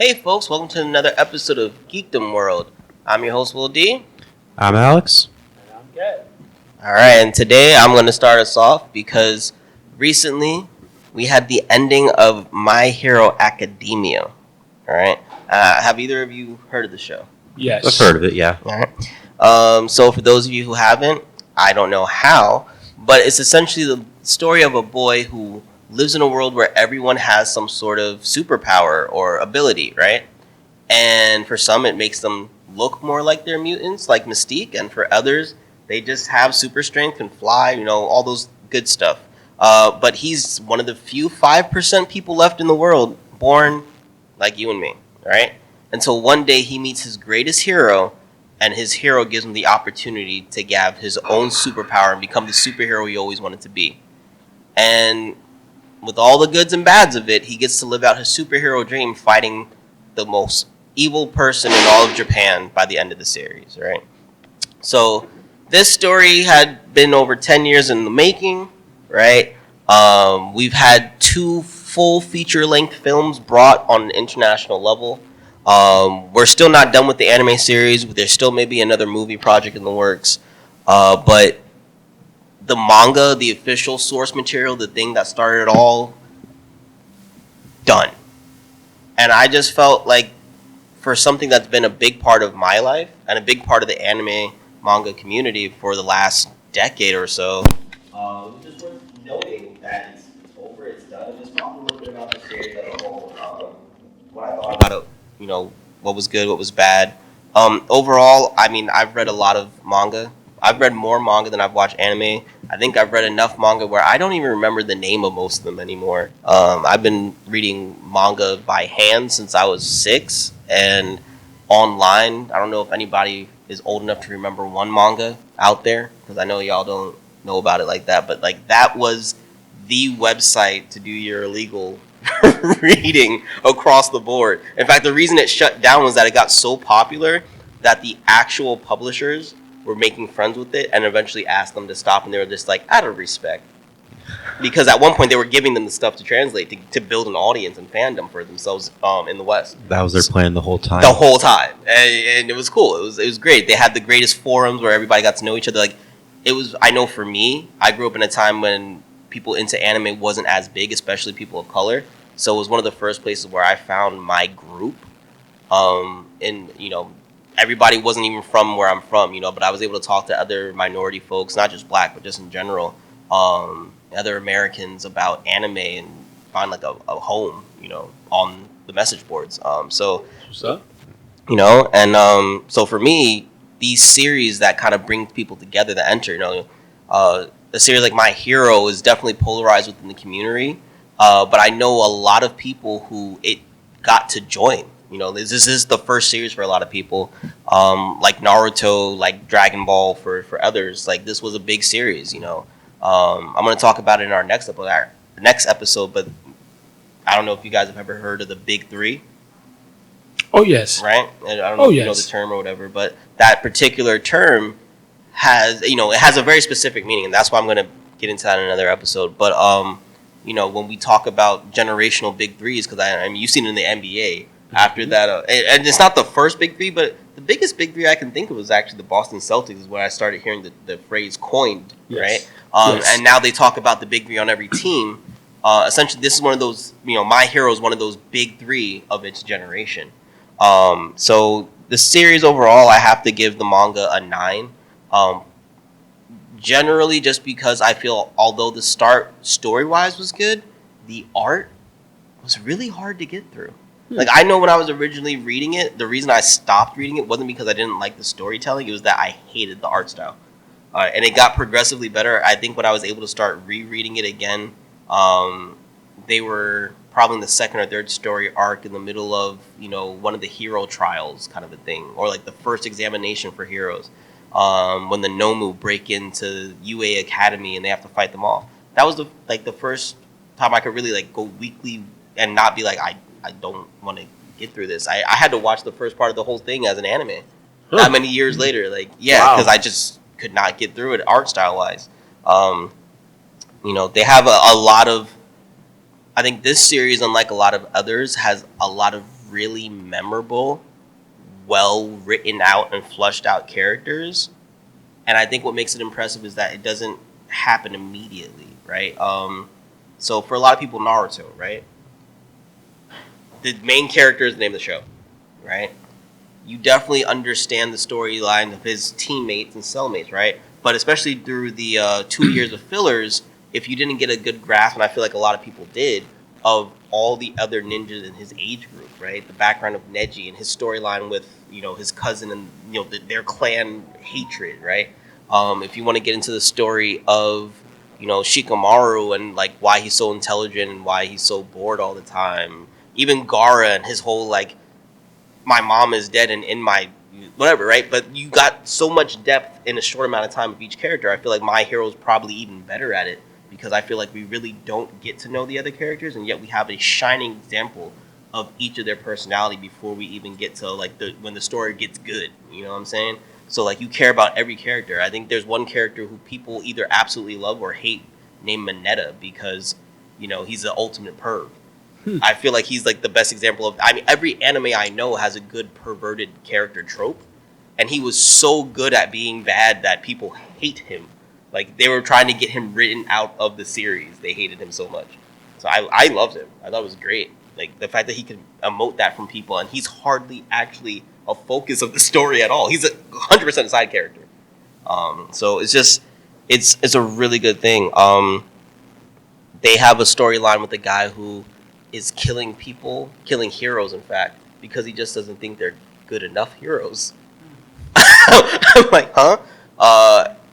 Hey folks, welcome to another episode of Geekdom World. I'm your host, Will D. I'm Alex. And I'm good. Alright, and today I'm going to start us off because recently we had the ending of My Hero Academia. Alright, have either of you heard of the show? Yes. I've heard of it, yeah. Alright, so for those of you who haven't, I don't know how, but it's essentially the story of a boy who lives in a world where everyone has some sort of superpower or ability, right? And for some, it makes them look more like they're mutants, like Mystique, and for others, they just have super strength and fly, all those good stuff. But he's one of the few 5% people left in the world born like you and me, right? Until one day he meets his greatest hero, and his hero gives him the opportunity to have his own superpower and become the superhero he always wanted to be. And with all the goods and bads of it, he gets to live out his superhero dream fighting the most evil person in all of Japan by the end of the series, right? So this story had been over 10 years in the making, right? We've had 2 full feature-length films brought on an international level. We're still not done with the anime series. There's still maybe another movie project in the works. But the manga, the official source material, the thing that started it all, done. And I just felt like for something that's been a big part of my life and a big part of the anime manga community for the last decade or so, it's just worth noting that it's over, it's done, and just talk a little bit about the series as a whole. What I thought about it, what was good, what was bad. Overall, I mean, I've read a lot of manga. I've read more manga than I've watched anime. I think I've read enough manga where I don't even remember the name of most of them anymore. I've been reading manga by hand since I was 6, and online. I don't know if anybody is old enough to remember one manga out there, because I know y'all don't know about it like that, but like that was the website to do your illegal reading across the board. In fact, the reason it shut down was that it got so popular that the actual publishers were making friends with it and eventually asked them to stop, and they were just like, out of respect. Because at one point they were giving them the stuff to translate to build an audience and fandom for themselves in the West. That was their plan the whole time. The whole time. And it was cool. It was great. They had the greatest forums where everybody got to know each other. Like, it was, I know for me, I grew up in a time when people into anime wasn't as big, especially people of color. So it was one of the first places where I found my group. Everybody wasn't even from where I'm from, but I was able to talk to other minority folks, not just black, but just in general, other Americans about anime and find like a home, on the message boards. So for me, these series that kind of bring people together that enter, a series like My Hero is definitely polarized within the community, but I know a lot of people who it got to join. This is the first series for a lot of people, like Naruto, like Dragon Ball for others. Like, this was a big series, I'm going to talk about it in our next episode, but I don't know if you guys have ever heard of the Big 3. Oh, yes. Right? And I don't know if you know the term or whatever, but that particular term has, it has a very specific meaning, and that's why I'm going to get into that in another episode. But, when we talk about generational Big 3s, because I mean, you've seen it in the NBA. After that, and it's not the first Big 3, but the biggest Big 3 I can think of was actually the Boston Celtics, is where I started hearing the phrase coined, right? And now they talk about the Big 3 on every team. Essentially, this is one of those, My Hero is one of those Big 3 of its generation. So the series overall, I have to give the manga a 9. Generally, just because I feel, although the start story-wise was good, the art was really hard to get through. Like, I know when I was originally reading it, the reason I stopped reading it wasn't because I didn't like the storytelling. It was that I hated the art style. And it got progressively better. I think when I was able to start rereading it again, they were probably in the second or third story arc in the middle of, one of the hero trials kind of a thing. Or like the first examination for heroes. When the Nomu break into UA Academy and they have to fight them off. That was the first time I could really go weekly and not be like, I don't want to get through this. I had to watch the first part of the whole thing as an anime. That many years later, because I just could not get through it art style wise. They have a lot of. I think this series, unlike a lot of others, has a lot of really memorable, well written out and flushed out characters. And I think what makes it impressive is that it doesn't happen immediately, right? So for a lot of people, Naruto, right? The main character is the name of the show, right? You definitely understand the storyline of his teammates and cellmates, right? But especially through the 2 years of fillers, if you didn't get a good grasp, and I feel like a lot of people did, of all the other ninjas in his age group, right? The background of Neji and his storyline with, his cousin and, their clan hatred, right? If you want to get into the story of, Shikamaru and, like, why he's so intelligent and why he's so bored all the time. Even Gaara and his whole, like, my mom is dead and in my whatever, right? But you got so much depth in a short amount of time of each character. I feel like My Hero is probably even better at it because I feel like we really don't get to know the other characters, and yet we have a shining example of each of their personality before we even get to like when the story gets good. You know what I'm saying? So like you care about every character. I think there's one character who people either absolutely love or hate named Mineta because he's the ultimate perv. I feel like he's like the best example of. I mean, every anime I know has a good perverted character trope, and he was so good at being bad that people hate him. Like they were trying to get him written out of the series. They hated him so much. So I loved him. I thought it was great. Like the fact that he could emote that from people, and he's hardly actually a focus of the story at all. He's 100% a side character. So it's just it's a really good thing. They have a storyline with a guy who is killing heroes, in fact, because he just doesn't think they're good enough heroes. I'm like, huh?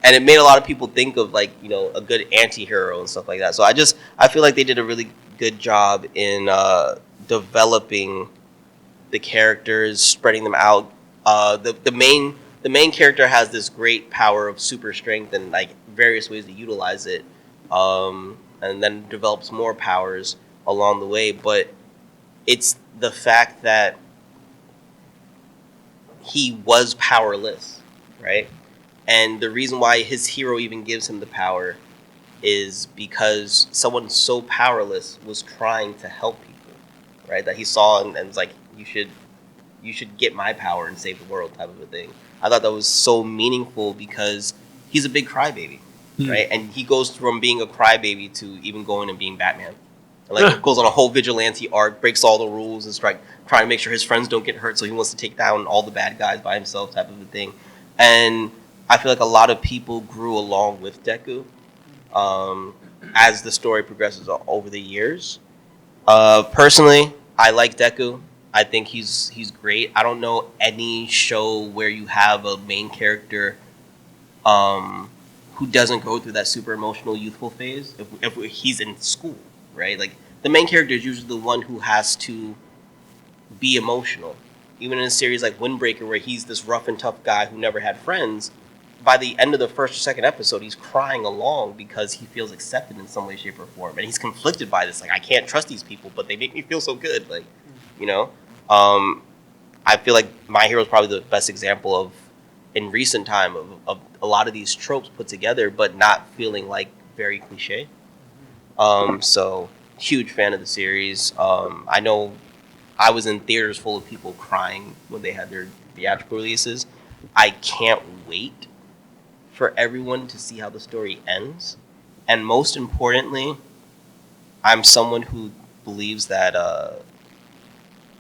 And it made a lot of people think of like, a good anti-hero and stuff like that. So I feel like they did a really good job in developing the characters, spreading them out. The main character has this great power of super strength and like various ways to utilize it, and then develops more powers along the way, but it's the fact that he was powerless, right? And the reason why his hero even gives him the power is because someone so powerless was trying to help people, right? That he saw and was like, you should get my power and save the world type of a thing. I thought that was so meaningful because he's a big crybaby, right? And he goes from being a crybaby to even going and being Batman. Like goes on a whole vigilante arc, breaks all the rules, and trying to make sure his friends don't get hurt. So he wants to take down all the bad guys by himself, type of a thing. And I feel like a lot of people grew along with Deku as the story progresses over the years. Personally, I like Deku. I think he's great. I don't know any show where you have a main character who doesn't go through that super emotional youthful phase if he's in school. Right, like the main character is usually the one who has to be emotional. Even in a series like Windbreaker, where he's this rough and tough guy who never had friends, by the end of the first or second episode, he's crying along because he feels accepted in some way, shape, or form, and he's conflicted by this. Like, I can't trust these people, but they make me feel so good. Like, I feel like My Hero is probably the best example of, in recent time, of a lot of these tropes put together, but not feeling like very cliche. So huge fan of the series. I know I was in theaters full of people crying when they had their theatrical releases. I can't wait for everyone to see how the story ends. And most importantly, I'm someone who believes that a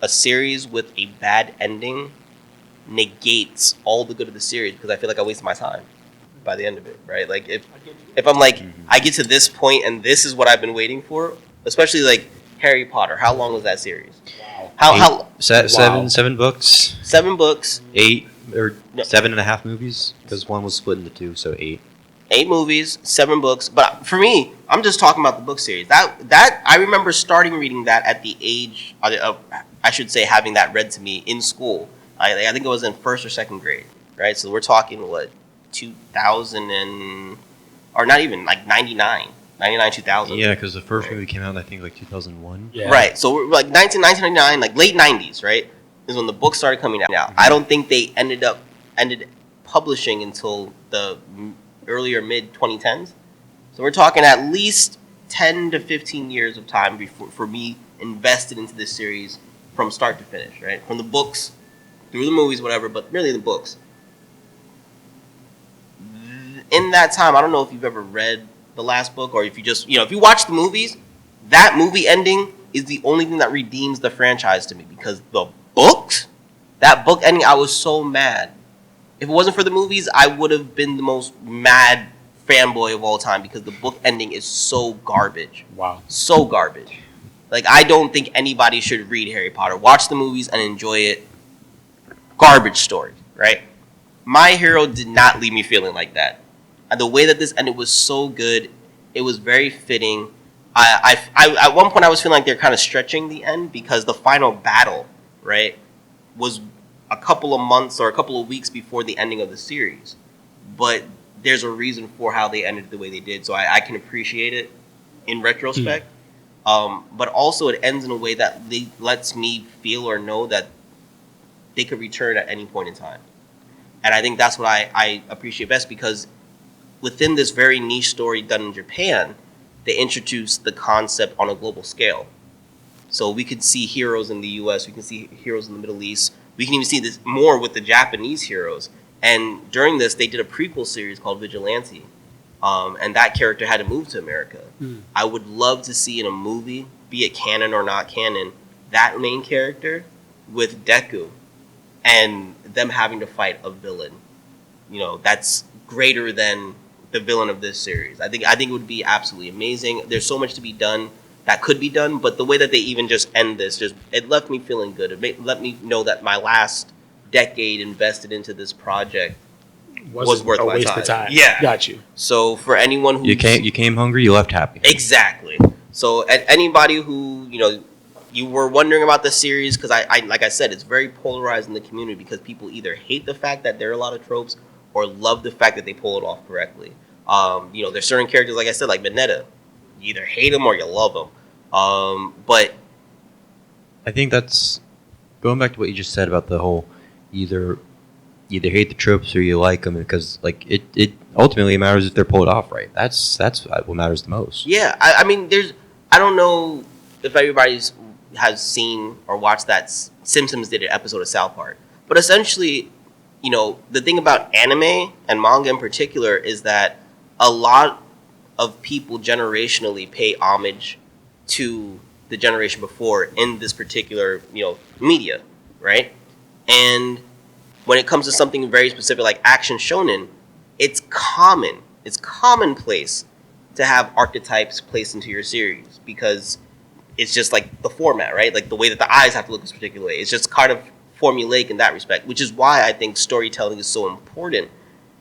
series with a bad ending negates all the good of the series because I feel like I wasted my time by the end of it, right? Like if I'm like I get to this point and this is what I've been waiting for, especially like Harry Potter. How long was that series? Wow. How seven books, 7 books, 8 or No. 7.5 movies because one was split into 2, so 8. 8 movies, 7 books. But for me, I'm just talking about the book series. That I remember starting reading that at the age of, I should say, having that read to me in school. I think it was in 1st or 2nd grade, right? So we're talking what 2000 and or not even like 99, 2000. Yeah, because the first movie came out in, I think, like 2001. Yeah. Right. So we're like 1999, like late 90s, right? Is when the book started coming out. Mm-hmm. I don't think they ended publishing until the earlier mid 2010s. So we're talking at least 10 to 15 years of time before for me invested into this series from start to finish, right? From the books through the movies, whatever, but really the books. In that time, I don't know if you've ever read the last book or if you just, if you watch the movies, that movie ending is the only thing that redeems the franchise to me, because the books, that book ending, I was so mad. If it wasn't for the movies, I would have been the most mad fanboy of all time, because the book ending is so garbage. Wow. So garbage. Like, I don't think anybody should read Harry Potter. Watch the movies and enjoy it. Garbage story, right? My Hero did not leave me feeling like that. And the way that this ended was so good. It was very fitting. I at one point I was feeling like they're kind of stretching the end, because the final battle, right, was a couple of months or a couple of weeks before the ending of the series. But there's a reason for how they ended the way they did, so I can appreciate it in retrospect. But also it ends in a way that lets me feel or know that they could return at any point in time. And I think that's what I appreciate best, because within this very niche story done in Japan, they introduced the concept on a global scale. So we could see heroes in the US, we can see heroes in the Middle East, we can even see this more with the Japanese heroes. And during this, they did a prequel series called Vigilante. And that character had to move to America. I would love to see in a movie, be it canon or not canon, that main character with Deku and them having to fight a villain. That's greater than the villain of this series. I think it would be absolutely amazing. There's so much to be done that could be done, but the way that they even just end this, it left me feeling good. It let me know that my last decade invested into this project was worth a my waste time. of time. Yeah, Got you. So for anyone who You came hungry, you left happy. Exactly. So anybody who you were wondering about the series, because I like I said, it's very polarized in the community, because people either hate the fact that there are a lot of tropes or love the fact that they pull it off correctly. There's certain characters, like I said, like Mineta. You either hate them or you love them. But I think that's going back to what you just said about the whole either hate the tropes or you like them, because like it ultimately matters if they're pulled off right. That's what matters the most. yeah, I mean, I don't know if everybody has seen or watched that Simpsons did an episode of South Park, but essentially, the thing about anime and manga in particular is that a lot of people generationally pay homage to the generation before in this particular, media, right? And when it comes to something very specific like action shonen, it's commonplace to have archetypes placed into your series, because it's just like the format, right? Like the way that the eyes have to look this particular way. It's just kind of formulaic in that respect, which is why I think storytelling is so important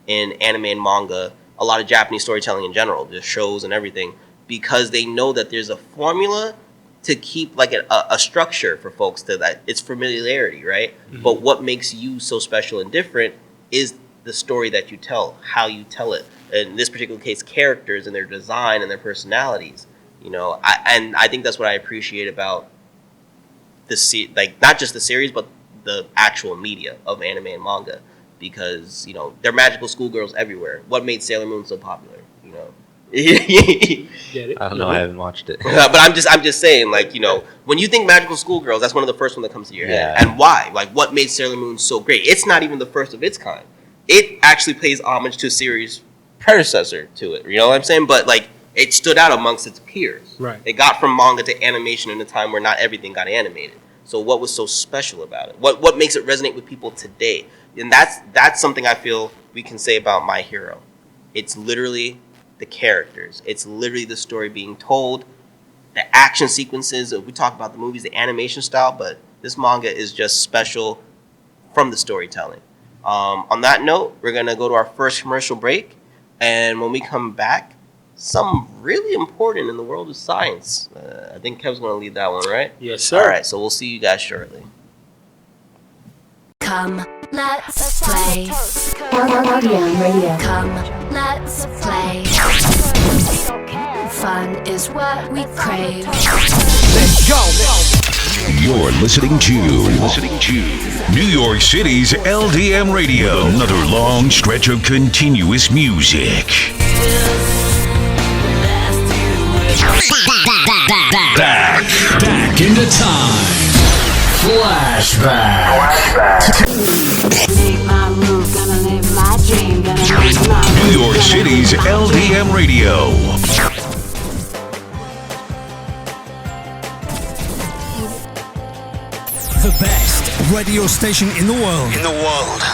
in anime and manga, a lot of Japanese storytelling in general, the shows and everything, because they know that there's a formula to keep like a structure for folks, to that it's familiarity, right? Mm-hmm. But what makes you so special and different is the story that you tell, how you tell it. In this particular case, characters and their design and their personalities. I think that's what I appreciate about like not just the series, but the actual media of anime and manga, because they're magical schoolgirls everywhere. What made Sailor Moon so popular? Get it? I don't know. I haven't watched it. But I'm just saying, like, when you think magical schoolgirls, that's one of the first one that comes to your head. Yeah. And why? Like, what made Sailor Moon so great? It's not even the first of its kind. It actually pays homage to a series predecessor to it. You know what I'm saying? But like, it stood out amongst its peers. Right. It got from manga to animation in a time where not everything got animated. So what was so special about it? What makes it resonate with people today? And that's something I feel we can say about My Hero. It's literally the characters. It's literally the story being told, the action sequences. We talk about the movies, the animation style, but this manga is just special from the storytelling. On that note, we're going to go to our first commercial break. And when we come back, something really important in the world of science. I think Kev's going to lead that one, right? Yes, sir. All right, so we'll see you guys shortly. Come, let's play. LDM Radio. Come, let's play. Fun is what we crave. Let's go. You're listening to New York City's LDM Radio. Another long stretch of continuous music. Back into time. Make my move, gonna live my dream, gonna make my New York City's LDM Radio. The best radio station in the world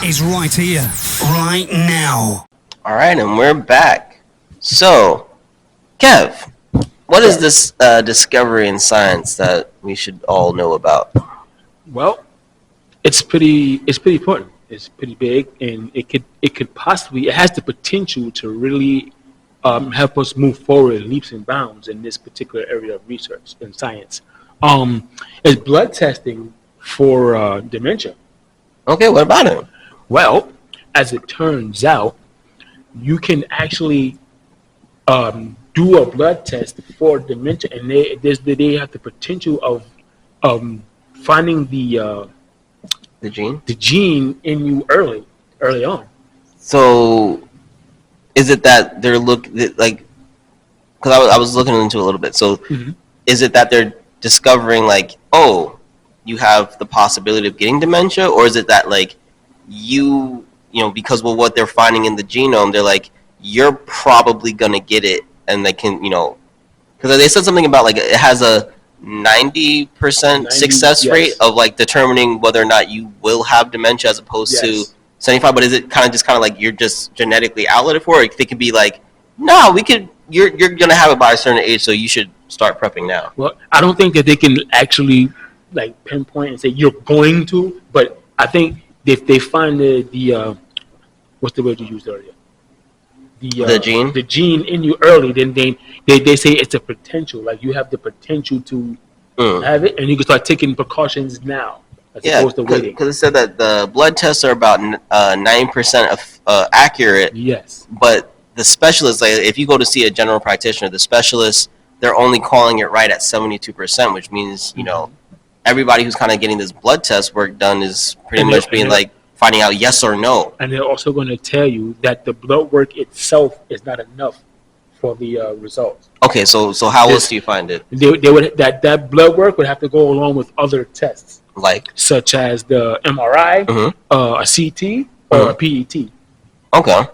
is right here, right now. All right, and we're back. So, Kev, what is this discovery in science that we should all know about? Well, it's pretty important. It's pretty big, and it could possibly, it has the potential to really help us move forward leaps and bounds in this particular area of research in science. It's blood testing for dementia. Okay, what about it? Well, as it turns out, you can actually do a blood test for dementia, and they have the potential of finding the gene in you early on. So, is it that they're like? Because I was looking into it a little bit. So, is it that they're discovering like, oh, you have the possibility of getting dementia, or is it that like you know, because of what they're finding in the genome, they're like, you're probably gonna get it, and they can, you know, because they said something about like it has a 90% success rate of like determining whether or not you will have dementia as opposed to 75. But is it kind of like you're just genetically outletted for it? They could be like, no, you're gonna have it by a certain age, so you should start prepping now. Well, I don't think that they can actually like pinpoint and say you're going to, but I think if they find the what's the word you used earlier? The gene in you early, then they say it's a potential. Like you have the potential to have it, and you can start taking precautions now as opposed to waiting. Because it said that the blood tests are about 9% accurate. Yes. But the specialists, like if you go to see a general practitioner, the specialists, they're only calling it right at 72%, which means you know everybody who's kind of getting this blood test work done is pretty much being like finding out yes or no. And they're also going to tell you that the blood work itself is not enough for the results. Okay, so how else do you find it? They would that blood work would have to go along with other tests, like such as the MRI, a CT, or a PET. Okay.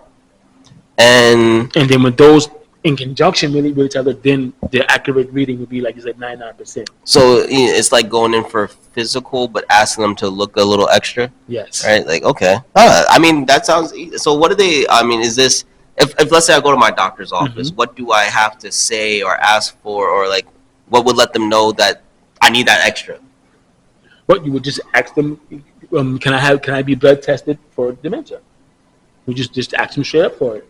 And then with those in conjunction with each other, then the accurate reading would be like you said, 99%. So it's like going in for a physical, but asking them to look a little extra. Yes. Right. Like okay. I mean that sounds. So what do they? I mean, is this? If let's say I go to my doctor's office, what do I have to say or ask for, or like what would let them know that I need that extra? What you would just ask them, can I be blood tested for dementia? You just ask them straight up for it.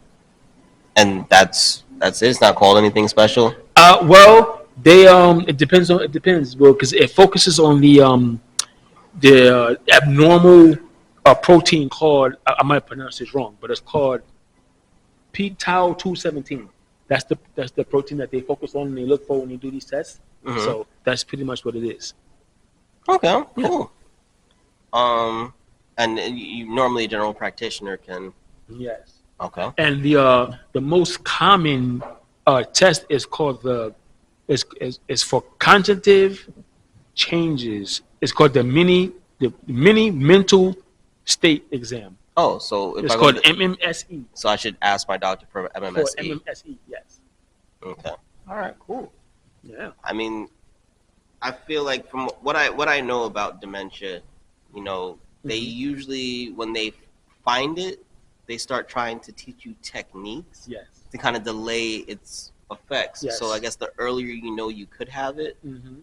And that's it. It's not called anything special. Well, they it depends. Well, because it focuses on the abnormal protein called, I might pronounce this wrong, but it's called p-tau 217. That's the protein that they focus on and they look for when they do these tests. So that's pretty much what it is. Okay, cool. And you normally a general practitioner can. Yes. Okay. And the most common test is called is for cognitive changes. It's called the mini mental state exam. Oh, so it's called MMSE. So I should ask my doctor for MMSE. For MMSE, yes. Okay. All right. Cool. Yeah. I mean, I feel like from what I know about dementia, you know, they usually when they find it, they start trying to teach you techniques to kind of delay its effects. Yes. So I guess the earlier you know you could have it,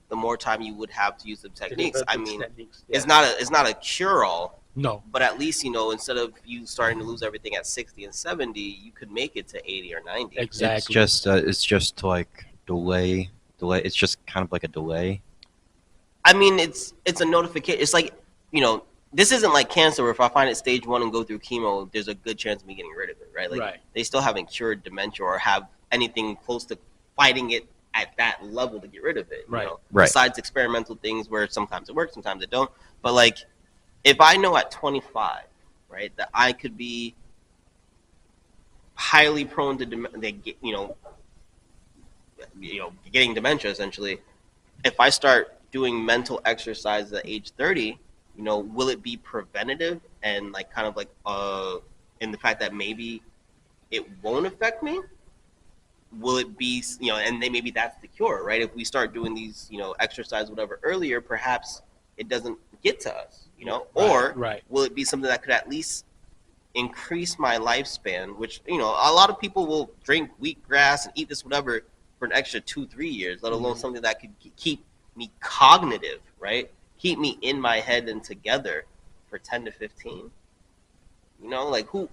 the more time you would have to use the techniques. I mean, it's not a cure-all. No. But at least, you know, instead of you starting to lose everything at 60 and 70, you could make it to 80 or 90. Exactly. It's just like delay. It's just kind of like a delay. I mean, it's a notification. It's like, you know, this isn't like cancer where if I find it stage 1 and go through chemo, there's a good chance of me getting rid of it, right? Like they still haven't cured dementia or have anything close to fighting it at that level to get rid of it. Right. You know? Besides experimental things where sometimes it works, sometimes it don't. But like, if I know at 25, right, that I could be highly prone to getting dementia, essentially, if I start doing mental exercise at age 30, will it be preventative and like kind of like in the fact that maybe it won't affect me? Will it be, and then maybe that's the cure, right? If we start doing these, exercise, whatever, earlier, perhaps it doesn't get to us, or will it be something that could at least increase my lifespan, which, a lot of people will drink wheatgrass and eat this, whatever, for an extra 2-3 years, let alone something that could keep me cognitive, right? Keep me in my head and together for 10 to 15. Like who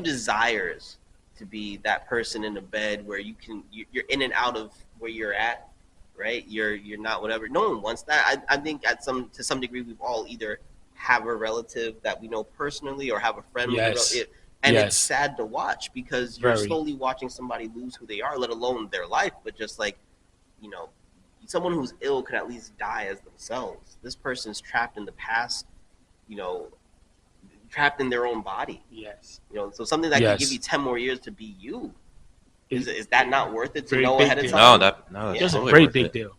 desires to be that person in the bed where you're in and out of where you're at, right? You're not whatever. No one wants that. I think to some degree we've all either have a relative that we know personally or have a friend and it's sad to watch because you're slowly watching somebody lose who they are, let alone their life, but just like, someone who's ill can at least die as themselves. This person's trapped in the past, trapped in their own body. Yes. So something that could give you 10 more years to be you. Is that not worth it to know ahead of time? No, that's a very big deal.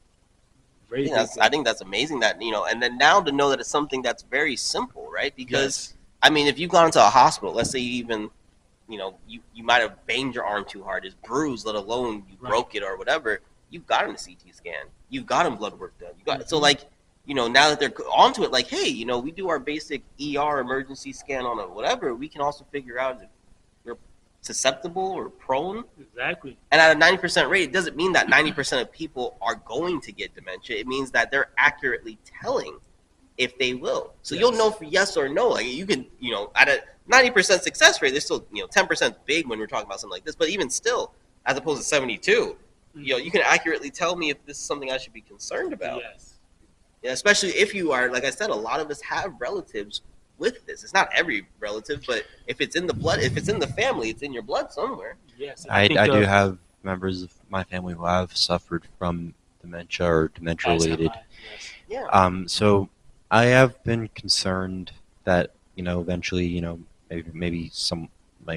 I think that's amazing that, and then now to know that it's something that's very simple, right? Because, I mean, if you've gone into a hospital, let's say you even, you might have banged your arm too hard, it's bruised, let alone you broke it or whatever, you've gotten a CT scan, you've gotten blood work done. So, like, now that they're onto it, like, hey, we do our basic ER emergency scan on a whatever, we can also figure out if you're susceptible or prone. Exactly. And at a 90% rate, it doesn't mean that 90% of people are going to get dementia. It means that they're accurately telling if they will. So you'll know for yes or no. Like you can, at a 90% success rate, there's still, 10% big when we're talking about something like this. But even still, as opposed to 72, you can accurately tell me if this is something I should be concerned about. Yes. Yeah, especially if you are, like I said, a lot of us have relatives with this. It's not every relative, but if it's in the blood, if it's in the family, it's in your blood somewhere. Yes, I do have members of my family who have suffered from dementia or dementia-related. Yes. Yeah. So I have been concerned that eventually, maybe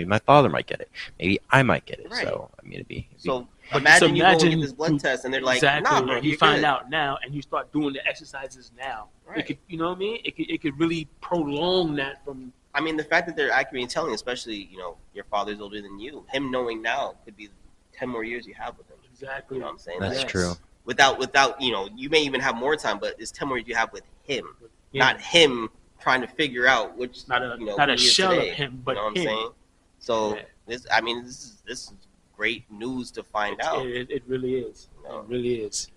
my father might get it, maybe I might get it. Right. So I mean, it'd be so. Imagine you go and get this blood test, and they're like, "Nah, bro, you find out now, and you start doing the exercises now. Right. It could, what I mean? It could really prolong that from. I mean, the fact that they're accurately telling, especially your father's older than you, him knowing now could be 10 more years you have with him. Exactly. You know what I'm saying? That's true. Without you may even have more time, but it's 10 more years you have with him, not him trying to figure out which not a shell today, of him, but you know what I'm saying? So this is great news to find out. It really is. It really is.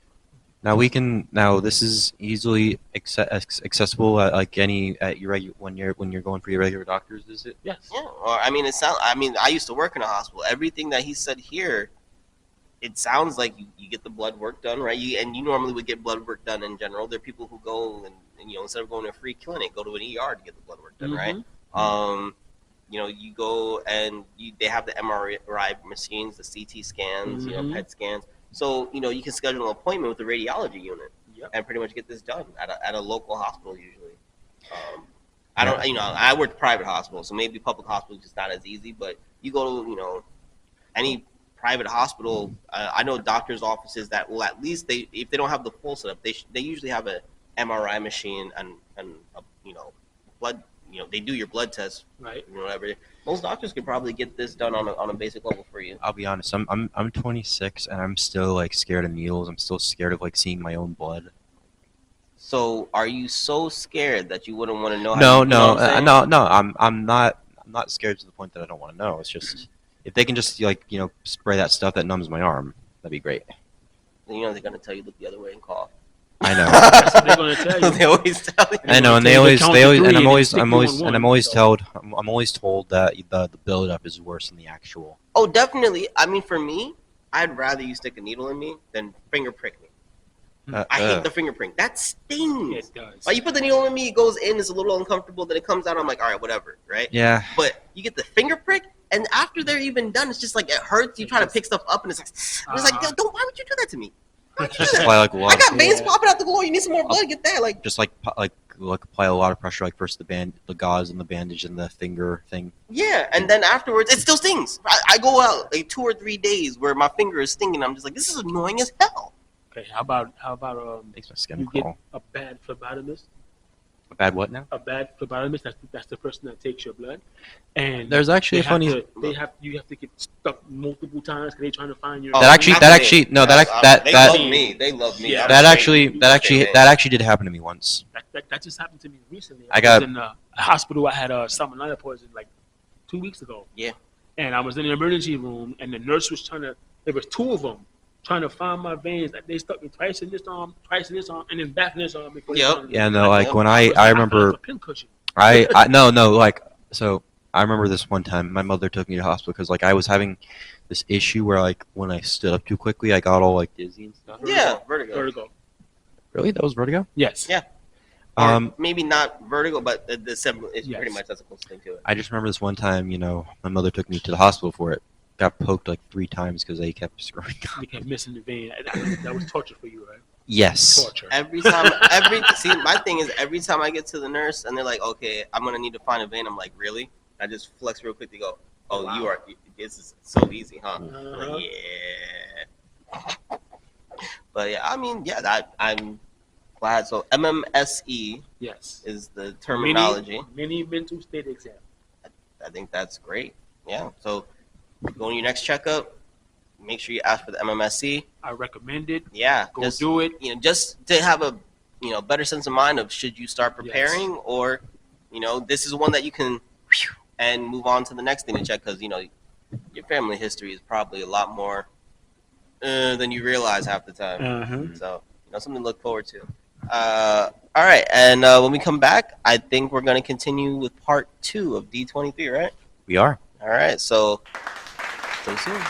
Now this is easily accessible at when you're going for your regular doctor's visit. Yes. Yeah. Or I used to work in a hospital. Everything that he said here, it sounds like you get the blood work done, right? You normally would get blood work done in general. There are people who go and instead of going to a free clinic, go to an ER to get the blood work done, right? You go and they have the MRI machines, the CT scans, PET scans. So, you can schedule an appointment with the radiology unit and pretty much get this done at a local hospital usually. I worked private hospital, so maybe public hospital is just not as easy, but you go to, any private hospital, I know doctors' offices that will at least, if they don't have the full setup, they usually have a MRI machine and blood, they do your blood test, right? Whatever. Most doctors could probably get this done on a basic level for you. I'll be honest. I'm 26 and I'm still scared of needles. I'm still scared of seeing my own blood. So are you so scared that you wouldn't want to know? No. I'm not scared to the point that I don't want to know. It's just if they can just spray that stuff that numbs my arm, that'd be great. They're gonna tell you look the other way and cough. I know. That's what they're going to tell you. They always tell you. I know, and I'm always told that the buildup is worse than the actual. Oh, definitely. I mean, for me, I'd rather you stick a needle in me than finger prick me. I hate the finger prick. That stings. It does. Like you put the needle in me, it goes in, it's a little uncomfortable. Then it comes out. I'm like, all right, whatever, right? Yeah. But you get the finger prick, and after they're even done, it's just it hurts. You try to pick stuff up, and it's like, why would you do that to me? I got veins popping out the glory. You need some more blood. Get that. Just apply a lot of pressure. First the gauze and the bandage and the finger thing. Yeah, and then afterwards it still stings. I go out 2 or 3 days where my finger is stinging. I'm just like, this is annoying as hell. Okay, how about Makes my skin you get crawl. a bad phlebotomist? A bad what now? A bad phlebotomist. That's the person that takes your blood. And There's actually a funny. You have to get stuck multiple times because they're trying to find your. That actually no they love me. They love me. Yeah. I'm that straight. actually did happen to me once. That just happened to me recently. I was in a hospital. I had salmonella poison like 2 weeks ago. Yeah. And I was in the emergency room, and the nurse was there was two of them trying to find my veins. Like, they stuck me twice in this arm, and then back in this arm. Yeah, no, like when I remember, a pincushion. no, like, so I remember this one time my mother took me to hospital because like I was having this issue where like when I stood up too quickly, I got all like dizzy and stuff. Yeah, vertigo. Really? That was vertigo? Yes. Yeah. Or maybe not vertigo, but it's pretty much that's a close thing to it. I just remember this one time, my mother took me to the hospital for it. Got poked like 3 times because they kept screwing up. They kept missing the vein. That was torture for you, right? Yes. Torture. See, my thing is every time I get to the nurse and they're like, okay, I'm going to need to find a vein. I'm like, really? I just flex real quick to go, oh, wow. This is so easy, huh? Like, yeah. But yeah, I mean, yeah, I'm glad. So MMSE is the terminology. Mini mental state exam. I think that's great. Yeah. So go on your next checkup. Make sure you ask for the MMSE. I recommend it. Yeah. Just do it. Just to have a better sense of mind of should you start preparing or this is one that you can and move on to the next thing to check because your family history is probably a lot more than you realize half the time. So something to look forward to. All right, and when we come back, I think we're going to continue with part 2 of D23, right? We are. All right, so stay soon.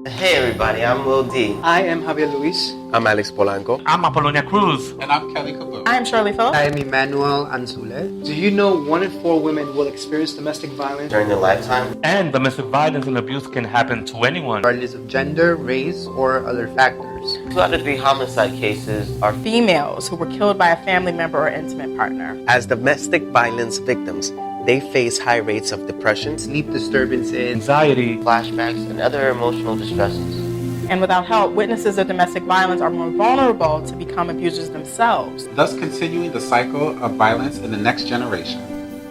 Hey everybody, I'm Lil D. I am Javier Luis. I'm Alex Polanco. I'm Apollonia Cruz. And I'm Kelly Cooper. I am Shirley Phillips. I am Emmanuel Anzule. Do you know 1 in 4 women will experience domestic violence during their lifetime? And domestic violence and abuse can happen to anyone, regardless of gender, race, or other factors. 2 out of 3 homicide cases are females who were killed by a family member or intimate partner. As domestic violence victims, they face high rates of depression, sleep disturbances, anxiety, flashbacks, and other emotional distresses. And without help, witnesses of domestic violence are more vulnerable to become abusers themselves, thus continuing the cycle of violence in the next generation.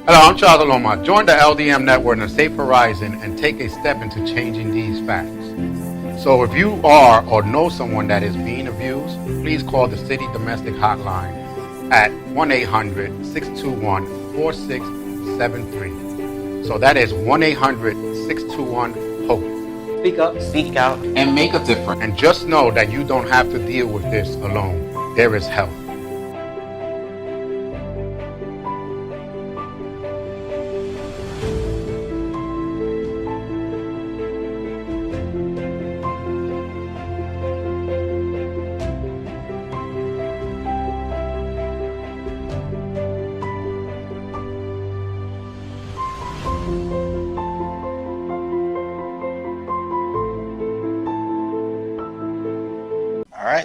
Hello, I'm Charles Laloma. Join the LDM Network and Safe Horizon and take a step into changing these facts. So if you are or know someone that is being abused, please call the City Domestic Hotline at 1-800-621-4673. So that is 1-800-621-HOPE. Speak up, speak out, and make a difference. And just know that you don't have to deal with this alone. There is help.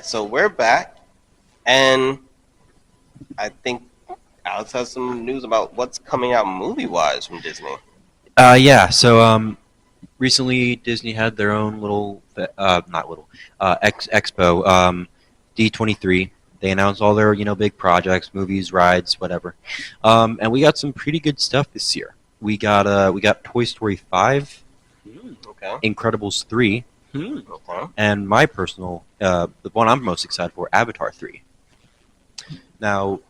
So we're back, and I think Alex has some news about what's coming out movie-wise from Disney. Yeah. So recently Disney had their own little, expo, D23. They announced all their big projects, movies, rides, whatever, and we got some pretty good stuff this year. We got Toy Story 5, Incredibles 3. And my personal, the one I'm most excited for, Avatar 3. Now,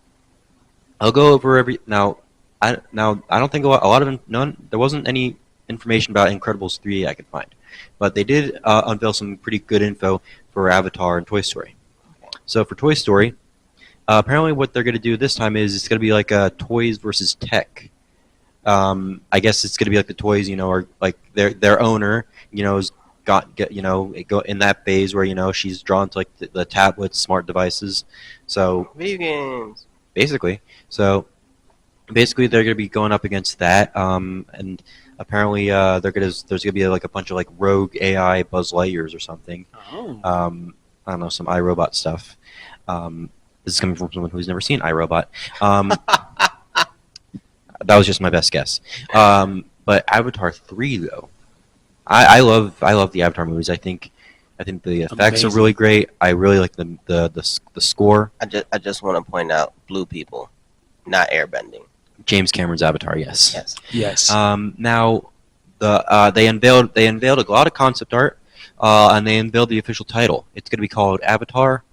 I'll go over I don't think a lot of there wasn't any information about Incredibles 3 I could find, but they did unveil some pretty good info for Avatar and Toy Story. So for Toy Story, apparently what they're going to do this time is it's going to be like a toys versus tech. I guess it's going to be like the toys, are like their owner, is go in that phase where she's drawn to like the tablets, smart devices. So video games, basically. So basically, they're going to be going up against that, and apparently, there's going to be like a bunch of like rogue AI Buzz Lightyears or something. Oh. I don't know, some iRobot stuff. This is coming from someone who's never seen iRobot. That was just my best guess. But Avatar 3, though, I love the Avatar movies. I think the effects are really great. I really like the score. I just want to point out blue people, not airbending. James Cameron's Avatar, yes. Yes. Now, they unveiled a lot of concept art, and they unveiled the official title. It's going to be called Avatar: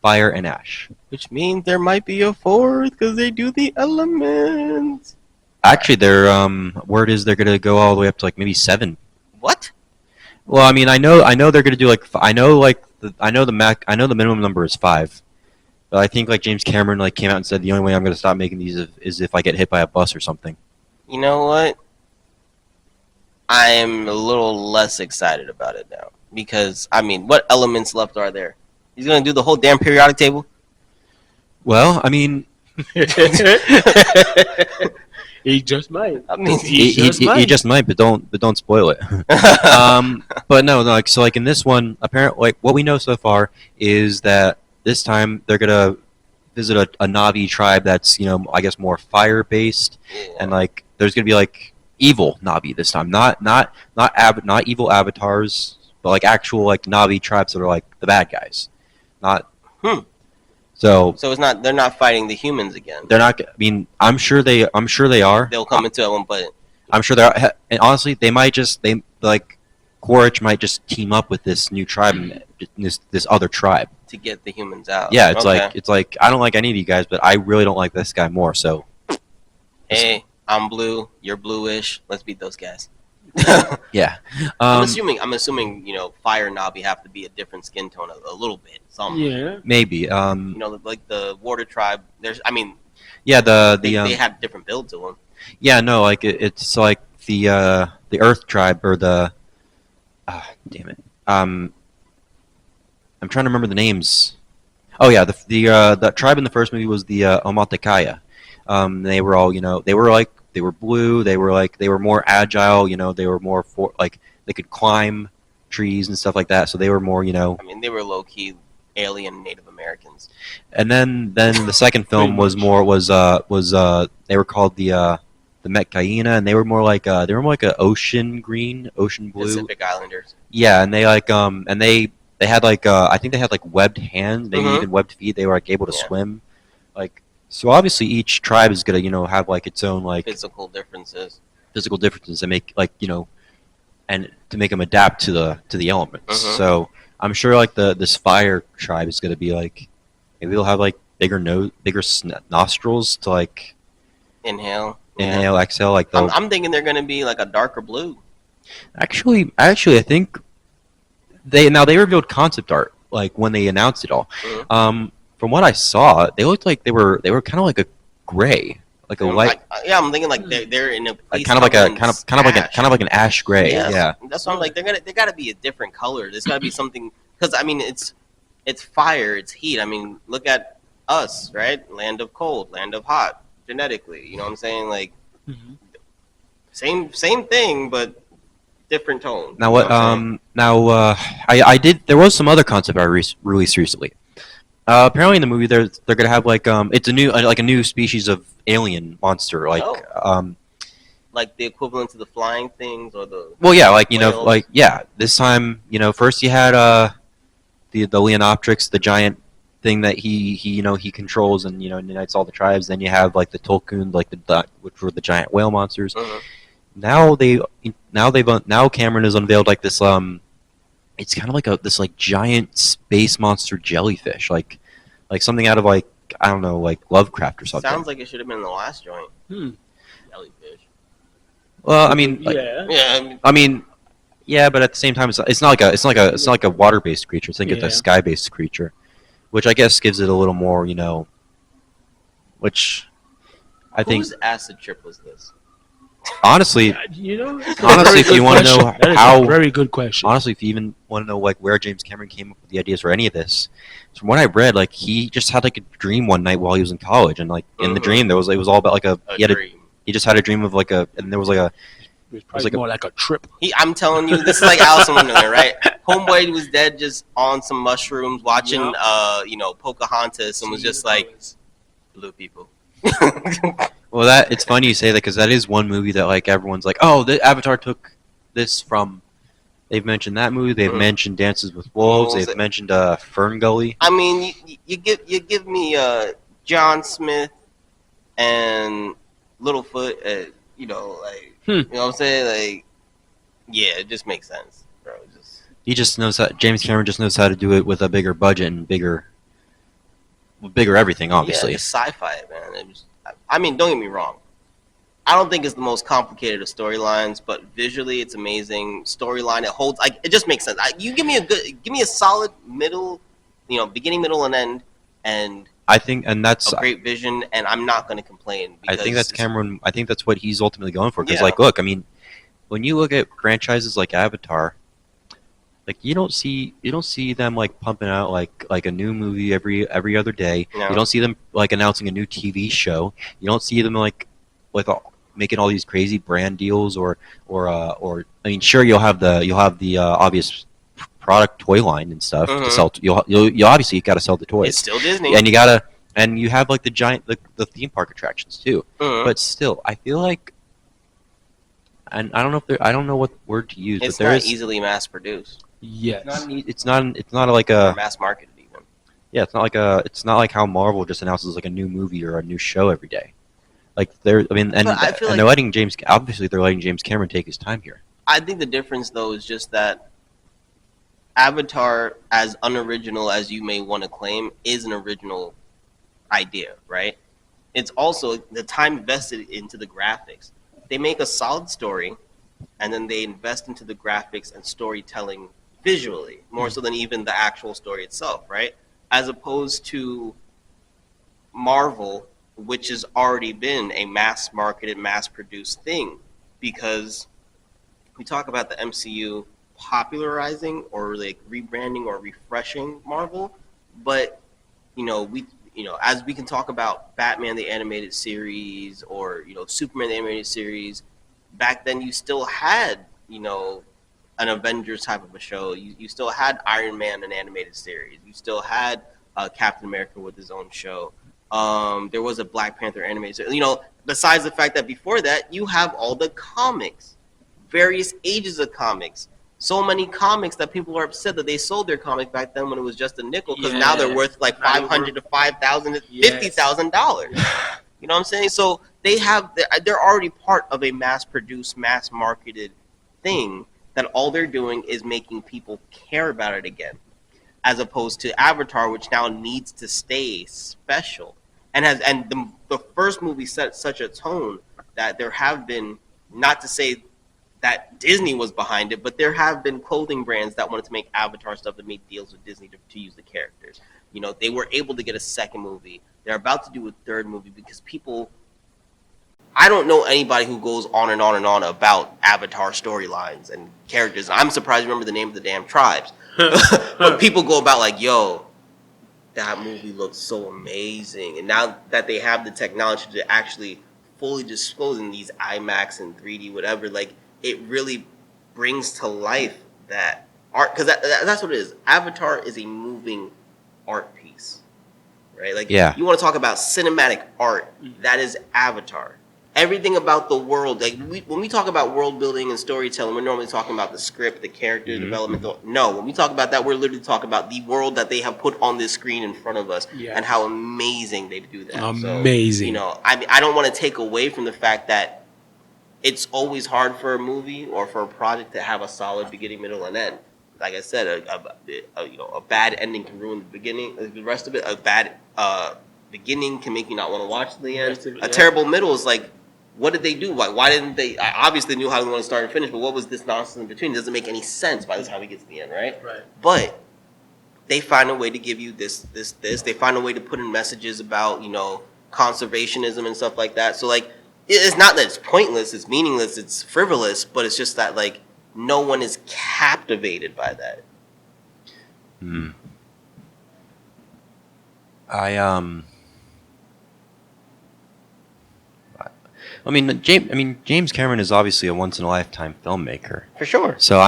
Fire and Ash. Which means there might be a fourth because they do the elements. Actually, their word is they're going to go all the way up to like maybe 7. What? Well, I mean, I know they're going to do like the minimum number is 5. But I think like James Cameron like came out and said the only way I'm going to stop making these is if I get hit by a bus or something. You know what? I'm a little less excited about it now because I mean, what elements left are there? He's going to do the whole damn periodic table? Well, I mean, he just might. I mean, he just might, but don't spoil it. But no, like so, like in this one, apparently, like what we know so far is that this time they're gonna visit a Na'vi tribe that's I guess more fire based, and like there's gonna be like evil Na'vi this time, not evil avatars, but like actual like Na'vi tribes that are like the bad guys, not. So it's not. They're not fighting the humans again. They're not. I mean, I'm sure they are. They'll come into that one, but I'm sure they are. And honestly, Quaritch might just team up with this new tribe and this other tribe to get the humans out. Yeah, it's like I don't like any of you guys, but I really don't like this guy more. So, hey, I'm blue. You're bluish. Let's beat those guys. Yeah. I'm assuming Fire Na'vi have to be a different skin tone a little bit. Yeah. Maybe. Like the Water Tribe. Yeah, they have different builds to them. Yeah, no, like it's like the Earth Tribe or the. Damn it. I'm trying to remember the names. Oh yeah, the tribe in the first movie was the Omaticaya. They were all they were blue. They were more agile. They were more they could climb trees and stuff like that. So they were more I mean, they were low key alien Native Americans. And then the second film was they were called the Metcaina, and they were more like a ocean green, ocean blue. Pacific Islanders. Yeah, and they they had I think they had like webbed hands, maybe even webbed feet. They were like able to swim, like. So obviously each tribe is gonna have like its own like physical differences that make and to make them adapt to the elements. So I'm sure like this fire tribe is gonna be like maybe they'll have like bigger nostrils to like inhale, exhale. Like I'm thinking they're gonna be like a darker blue. Actually, I think they revealed concept art like when they announced it all. From what I saw, they looked like they were kind of like a gray, like a light. I'm thinking like they're in a place kind of like an ash gray. Yeah. That's what I'm like. They gotta be a different color. There's gotta be something because I mean it's fire, it's heat. I mean look at us, right? Land of cold, land of hot, genetically. You know what I'm saying? Like same thing, but different tone. Now what? I did. There was some other concept art released recently. Apparently in the movie they're gonna have like it's a new species of alien monster like like the equivalent to the flying things or the whales. This time first you had the Leonoptrix, the giant thing that he controls and unites all the tribes. Then you have like the Tulkun, like which were the giant whale monsters. Now Cameron has unveiled like this it's kind of like this like giant space monster jellyfish, like something out of like I don't know, like Lovecraft or something. Sounds like it should have been in the last joint. Jellyfish. Well, I mean, like, yeah, but at the same time, it's not like a water-based creature. It's like a sky-based creature, which I guess gives it a little more, which I think. Whose acid trip was this? Honestly, if you want to know how, very good question. Honestly, if you even want to know like where James Cameron came up with the ideas for any of this, from what I read, like he just had like a dream one night while he was in college, and like in the dream it was all about like he just had a dream of like and there was like a. It was like more like a trip. I'm telling you, this is like Alice in Wonderland, right? Homeboy was dead, just on some mushrooms, watching, Pocahontas, and was just like, blue people. Well, it's funny you say that because that is one movie that like everyone's like, oh, the Avatar took this from. They've mentioned that movie. They've mentioned Dances with Wolves. They've mentioned Fern Gully. I mean, you give me John Smith and Littlefoot. You know what I'm saying? Like, yeah, it just makes sense, bro. He just knows how. James Cameron just knows how to do it with a bigger budget and bigger everything. Obviously, yeah, it's sci-fi, man. I mean, don't get me wrong. I don't think it's the most complicated of storylines, but visually, it's amazing. Storyline, it holds. Like, it just makes sense. You give me a solid middle, beginning, middle, and end, and I think, and that's a great vision, and I'm not going to complain. I think that's Cameron. I think that's what he's ultimately going for. Because, like, look, I mean, when you look at franchises like Avatar, like you don't see them like pumping out like a new movie every other day. No. You don't see them like announcing a new TV show. You don't see them like making all these crazy brand deals or I mean, sure you'll have the obvious product toy line and stuff to sell. You obviously got to sell the toys. It's still Disney, and you have like the theme park attractions too. But still, I feel like, and I don't know what word to use. It's but not easily mass produced. Yes, it's not like a mass marketed even. Yeah, it's not like how Marvel just announces like a new movie or a new show every day. Like they're they're letting James Cameron take his time here. I think the difference though is just that Avatar, as unoriginal as you may want to claim, is an original idea, right? It's also the time invested into the graphics. They make a solid story, and then they invest into the graphics and storytelling visually, more so than even the actual story itself, right? As opposed to Marvel, which has already been a mass-marketed, mass-produced thing, because we talk about the MCU popularizing or like rebranding or refreshing Marvel, but as we can talk about Batman the animated series or Superman the animated series, back then you still had an Avengers type of a show. You still had Iron Man an animated series. You still had Captain America with his own show. There was a Black Panther animated series. Besides the fact that before that you have all the comics, various ages of comics. So many comics that people are upset that they sold their comic back then when it was just a nickel, because now they're worth like $500 to $5,000 to $50,000. You know what I'm saying? So they're already part of a mass-produced, mass-marketed thing that all they're doing is making people care about it again, as opposed to Avatar, which now needs to stay special and the first movie set such a tone that there have been, not to say that Disney was behind it, but there have been clothing brands that wanted to make Avatar stuff that made deals with Disney to use the characters. They were able to get a second movie. They're about to do a third movie because I don't know anybody who goes on and on and on about Avatar storylines and characters. I'm surprised you remember the name of the damn tribes. But people go about like, yo, that movie looks so amazing. And now that they have the technology to actually fully dispose in these IMAX and 3D, whatever, like, it really brings to life that art, because that's what it is. Avatar is a moving art piece, right? Like, you want to talk about cinematic art, that is Avatar. Everything about the world, like when we talk about world building and storytelling, we're normally talking about the script, the character development. No, when we talk about that, we're literally talking about the world that they have put on this screen in front of us and how amazing they do that. Amazing. So, I don't want to take away from the fact that it's always hard for a movie or for a project to have a solid beginning, middle, and end. Like I said, a bad ending can ruin the beginning. The rest of it, a bad beginning can make you not want to watch the end. A terrible middle is like What did they do? Why didn't they? I obviously knew how they want to start and finish, but what was this nonsense in between? It doesn't make any sense by the time we get to the end, right? Right. But they find a way to give you this. They find a way to put in messages about, conservationism and stuff like that. So, like, it's not that it's pointless, it's meaningless, it's frivolous, but it's just that, like, no one is captivated by that. James Cameron is obviously a once in a lifetime filmmaker. For sure. So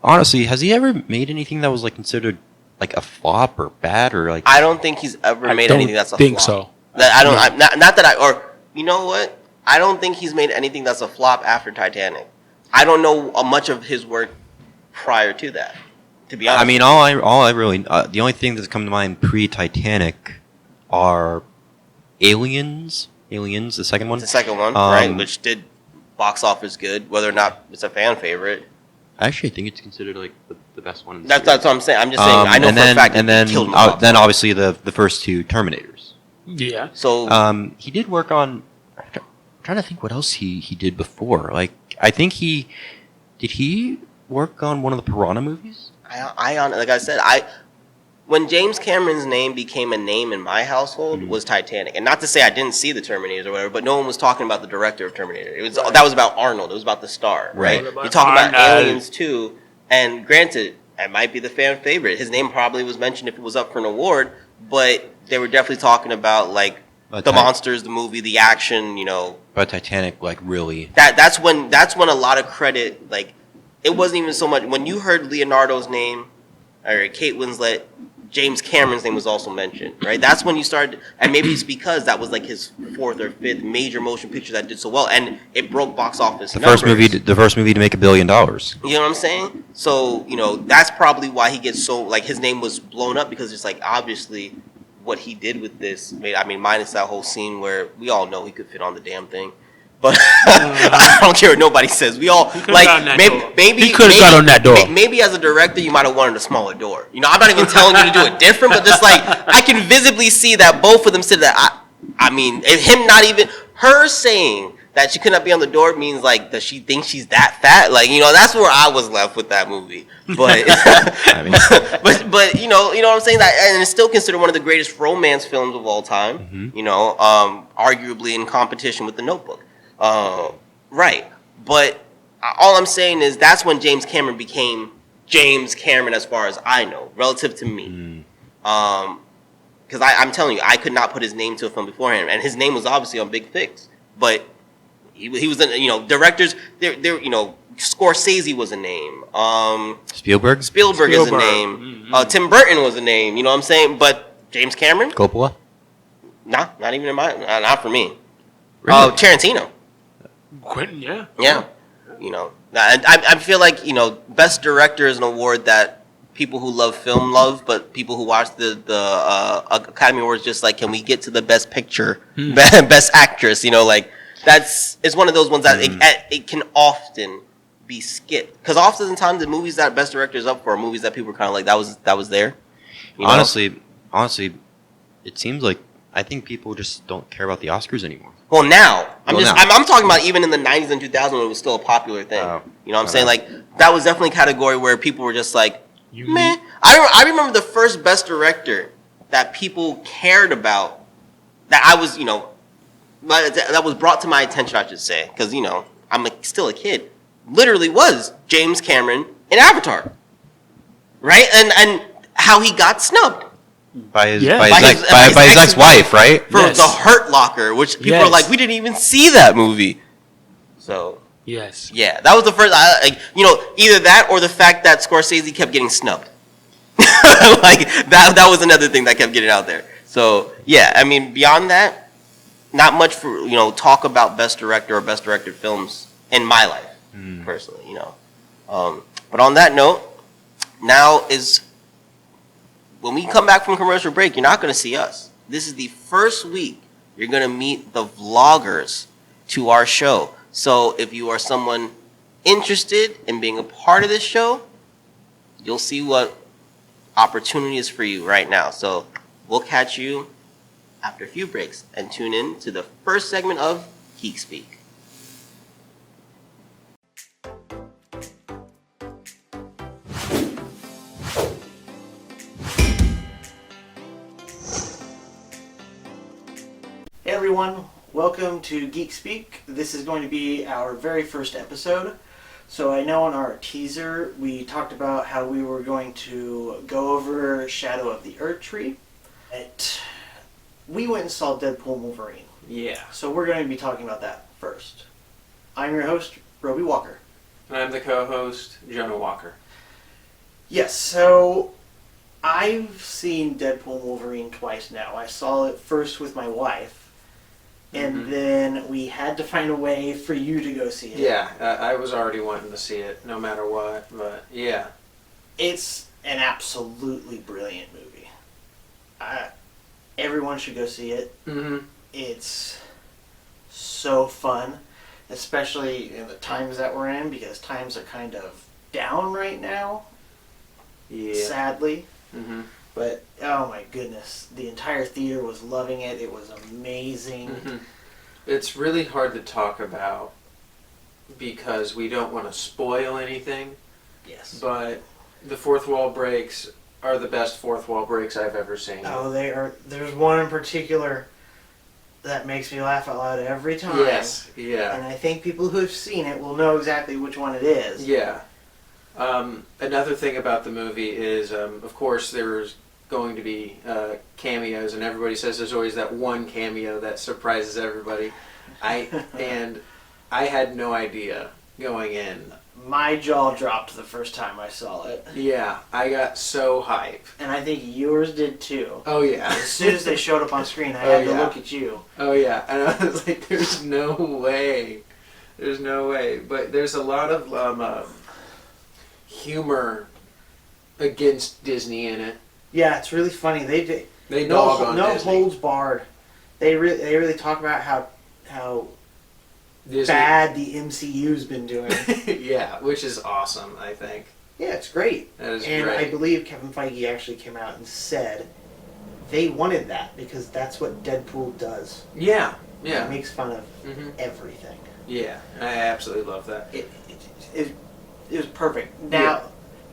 honestly, has he ever made anything that was like considered like a flop or bad or like? I don't think he's ever made anything that's a flop. I don't think so. Not that you know what? I don't think he's made anything that's a flop after Titanic. I don't know much of his work prior to that, to be honest. I mean, all I really, the only thing that's come to mind pre-Titanic are Aliens. Aliens, the second one. The second one, right, which did box office good, whether or not it's a fan favorite. I actually think it's considered like the best one. That's what I'm saying. I'm just saying. I know for a fact that he killed him. Then obviously the first two Terminators. Yeah. So he did work on. I'm trying to think what else he did before. Like I think he work on one of the Piranha movies. Like I said, when James Cameron's name became a name in my household was Titanic, and not to say I didn't see the Terminators or whatever, but no one was talking about the director of Terminator. That was about Arnold. It was about the star, right? You're talking about Aliens too, and granted, it might be the fan favorite. His name probably was mentioned if it was up for an award, but they were definitely talking about like the monsters, the movie, the action, But Titanic, like really. That's when a lot of credit, like, it wasn't even so much when you heard Leonardo's name or Kate Winslet. James Cameron's name was also mentioned, right? That's when you started, and maybe it's because that was like his fourth or fifth major motion picture that did so well, and it broke box office numbers. The first movie to make $1 billion. You know what I'm saying? So that's probably why he gets so, like, his name was blown up, because it's like obviously what he did with this. Minus that whole scene where we all know he could fit on the damn thing. But I don't care what nobody says. We all maybe he could have got on that door. Maybe as a director, you might have wanted a smaller door. I'm not even telling you to do it different, but just like I can visibly see that both of them said that. If him not even her saying that she could not be on the door means like, does she think she's that fat? Like, that's where I was left with that movie. But but you know what I'm saying, that, and it's still considered one of the greatest romance films of all time. Arguably in competition with The Notebook. Right, but all I'm saying is that's when James Cameron became James Cameron, as far as I know, relative to me. Because I'm telling you, I could not put his name to a film beforehand, and his name was obviously on Big Fix, but he was in, directors. There, Scorsese was a name. Spielberg is a name. Tim Burton was a name. You know what I'm saying? But James Cameron, Coppola, not even in my, not for me. Really? Tarantino. Quentin, yeah. Yeah. I feel like, Best Director is an award that people who love film love, but people who watch the Academy Awards just like, can we get to the Best Picture, Best Actress? It's one of those ones that it can often be skipped, because oftentimes the movies that Best Director is up for are movies that people are kind of like, that was there. Honestly, it seems like I think people just don't care about the Oscars anymore. Well, now I'm talking about even in the 90s and 2000s when it was still a popular thing. You know what I'm saying? Like, that was definitely a category where people were just like, meh. I remember the first Best Director that people cared about, that I was, that was brought to my attention, I should say, because I'm still a kid. Literally was James Cameron in Avatar, right? And how he got snubbed. By his ex-wife, right? For The Hurt Locker, which people are like, we didn't even see that movie. So yes, yeah, that was the first. Either that or the fact that Scorsese kept getting snubbed. Like that was another thing that kept getting out there. So yeah, beyond that, not much for talk about Best Director or Best Directed films in my life personally. But on that note, now is. When we come back from commercial break, you're not going to see us. This is the first week you're going to meet the vloggers to our show. So if you are someone interested in being a part of this show, you'll see what opportunity is for you right now. So we'll catch you after a few breaks, and tune in to the first segment of Geek Speak. Hey everyone, welcome to Geek Speak. This is going to be our very first episode. So I know in our teaser we talked about how we were going to go over Shadow of the Earth Tree. We went and saw Deadpool and Wolverine. Yeah. So we're going to be talking about that first. I'm your host, Roby Walker. And I'm the co-host, Jonah Walker. Yes, so I've seen Deadpool and Wolverine twice now. I saw it first with my wife. And then we had to find a way for you to go see it. Yeah, I was already wanting to see it, no matter what, but yeah. It's an absolutely brilliant movie. Everyone should go see it. It's so fun, especially in the times that we're in, because times are kind of down right now, sadly. But, oh my goodness, the entire theater was loving it. It was amazing. It's really hard to talk about because we don't want to spoil anything. Yes. But the fourth wall breaks are the best fourth wall breaks I've ever seen. Oh, they are. There's one in particular that makes me laugh out loud every time. Yes, yeah. And I think people who have seen it will know exactly which one it is. Yeah. Another thing about the movie is, of course, there's going to be cameos, and everybody says there's always that one cameo that surprises everybody. And I had no idea going in. My jaw dropped the first time I saw it. Yeah, I got so hyped. And I think yours did too. Oh yeah. As soon as they showed up on screen, I had to look at you. Oh yeah, and I was like, there's no way. There's no way. But there's a lot of humor against Disney in it. Yeah, it's really funny. They dog on no Disney. holds barred. They really talk about how Disney. bad the MCU's been doing. Yeah, which is awesome, I think. Yeah, it's great. That is and great. I believe Kevin Feige actually came out and said they wanted that because that's what Deadpool does. Yeah, yeah. It makes fun of everything. Yeah, I absolutely love that. It was perfect. Now,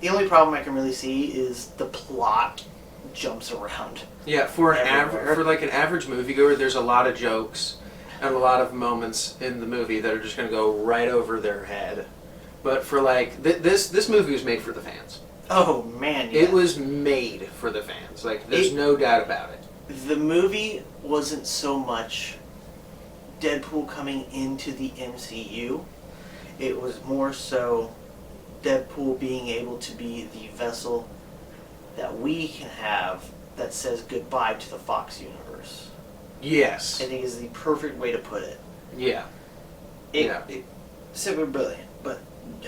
the only problem I can really see is the plot jumps around. Yeah, for an everywhere. for like an average moviegoer, there's a lot of jokes and a lot of moments in the movie that are just going to go right over their head. But for like this movie was made for the fans. Oh man, yeah. It was made for the fans. Like there's no doubt about it. The movie wasn't so much Deadpool coming into the MCU. It was more so Deadpool being able to be the vessel that we can have that says goodbye to the Fox universe. Yes. I think is the perfect way to put it. Yeah. It's simply brilliant. But,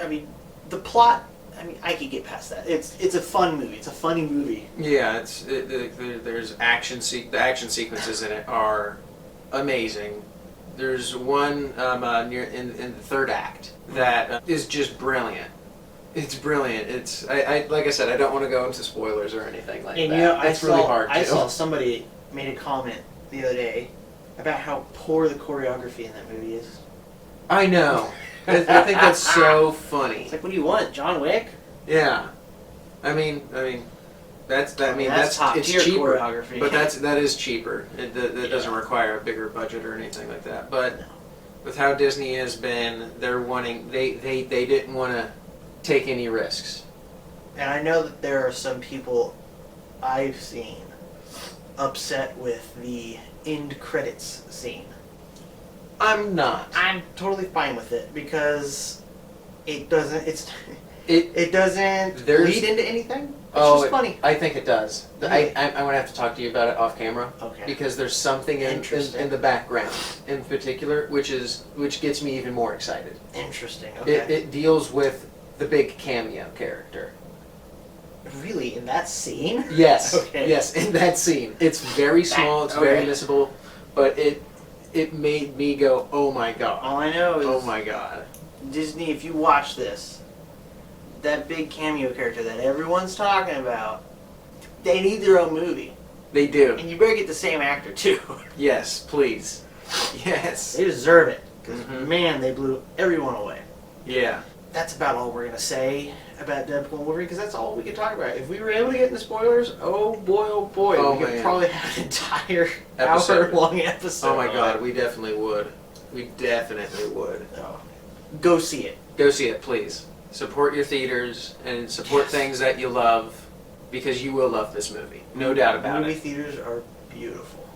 I mean, the plot, I mean, I could get past that. It's a fun movie. It's a funny movie. Yeah, there's action. The action sequences in it are amazing. There's one near in the third act that is just brilliant. It's brilliant. It's I like I said, I don't want to go into spoilers or anything like and that. You know, it's really hard. I saw somebody made a comment the other day about how poor the choreography in that movie is. I know. I think that's so funny. It's like, what do you want, John Wick? Yeah. I mean that's top it's tier cheaper, choreography. but that is cheaper. It doesn't require a bigger budget or anything like that. But with how Disney has been, they're wanting they didn't want to take any risks. And I know that there are some people I've seen upset with the end credits scene. I'm not. I'm totally fine with it because it doesn't. It doesn't lead into anything. It's just funny. I think it does. Really? I'm going to have to talk to you about it off camera. Okay. Because there's something in the background in particular which gets me even more excited. Interesting. Okay. It deals with the big cameo character. Really? In that scene? Yes. Okay. Yes, in that scene. It's very small, it's very missable, but it made me go, oh my god. All I know is... Oh my god. Disney, if you watch this, that big cameo character that everyone's talking about, they need their own movie. They do. And you better get the same actor, too. Yes, please. Yes. They deserve it. Because, man, they blew everyone away. Yeah. That's about all we're going to say about Deadpool and Wolverine, because that's all we can talk about. If we were able to get into spoilers, oh boy, we could probably have an entire hour-long episode. Oh my god, we definitely would. We definitely would. Oh. Go see it. Go see it, please. Support your theaters and support things that you love, because you will love this movie. No doubt about Movie it. theaters are beautiful.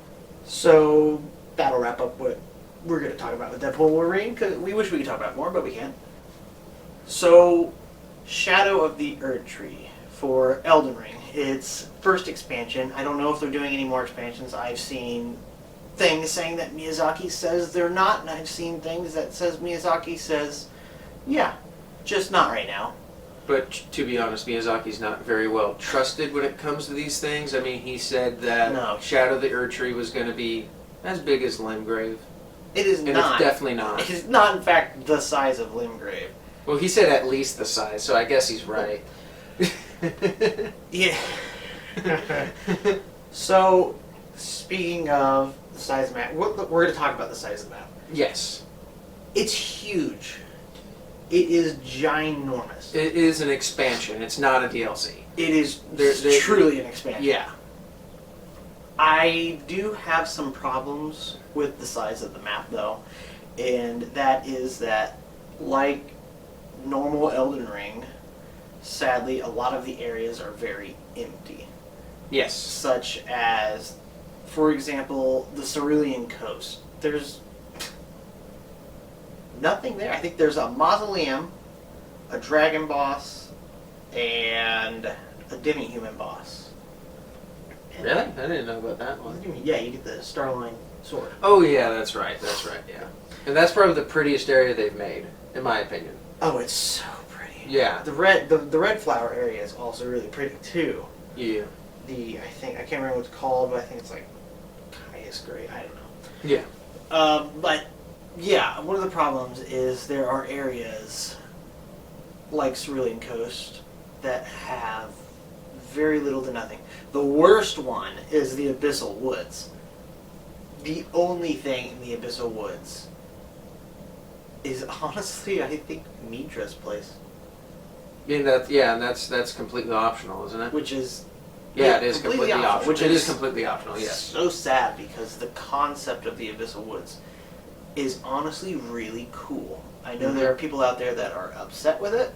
So that'll wrap up what we're going to talk about with Deadpool and Wolverine, because we wish we could talk about more, but we can't. So, Shadow of the Erd Tree for Elden Ring. It's first expansion. I don't know if they're doing any more expansions. I've seen things saying that Miyazaki says they're not, and I've seen things that says Miyazaki says, yeah, just not right now. But to be honest, Miyazaki's not very well trusted when it comes to these things. I mean, he said that Shadow of the Erd Tree was going to be as big as Limgrave. It is and not. It's definitely not. It is not, in fact, the size of Limgrave. Well, he said at least the size, so I guess he's right. Yeah. So, speaking of the size of the map, we're going to talk about the size of the map. Yes. It's huge. It is ginormous. It is an expansion. It's not a DLC. It is truly an expansion. Yeah. I do have some problems with the size of the map, though, and that is that, like normal Elden Ring, sadly, a lot of the areas are very empty. Yes. Such as, for example, the Cerulean Coast. There's nothing there. I think there's a mausoleum, a dragon boss, and a demi-human boss. Really? I didn't know about that one. Yeah, you get the Starline sword. Oh, yeah, that's right, yeah. And that's probably the prettiest area they've made, in my opinion. Oh, it's so pretty. Yeah. The red flower area is also really pretty, too. Yeah. I can't remember what it's called, but I think it's like Caius Gray, I don't know. Yeah. But, yeah, one of the problems is there are areas like Cerulean Coast that have very little to nothing. The worst one is the Abyssal Woods. The only thing in the Abyssal Woods is honestly, I think, Midra's place. And that's completely optional, isn't it? Which is it is completely optional. Which is completely optional. Yes. So sad because the concept of the Abyssal Woods is honestly really cool. I know there are people out there that are upset with it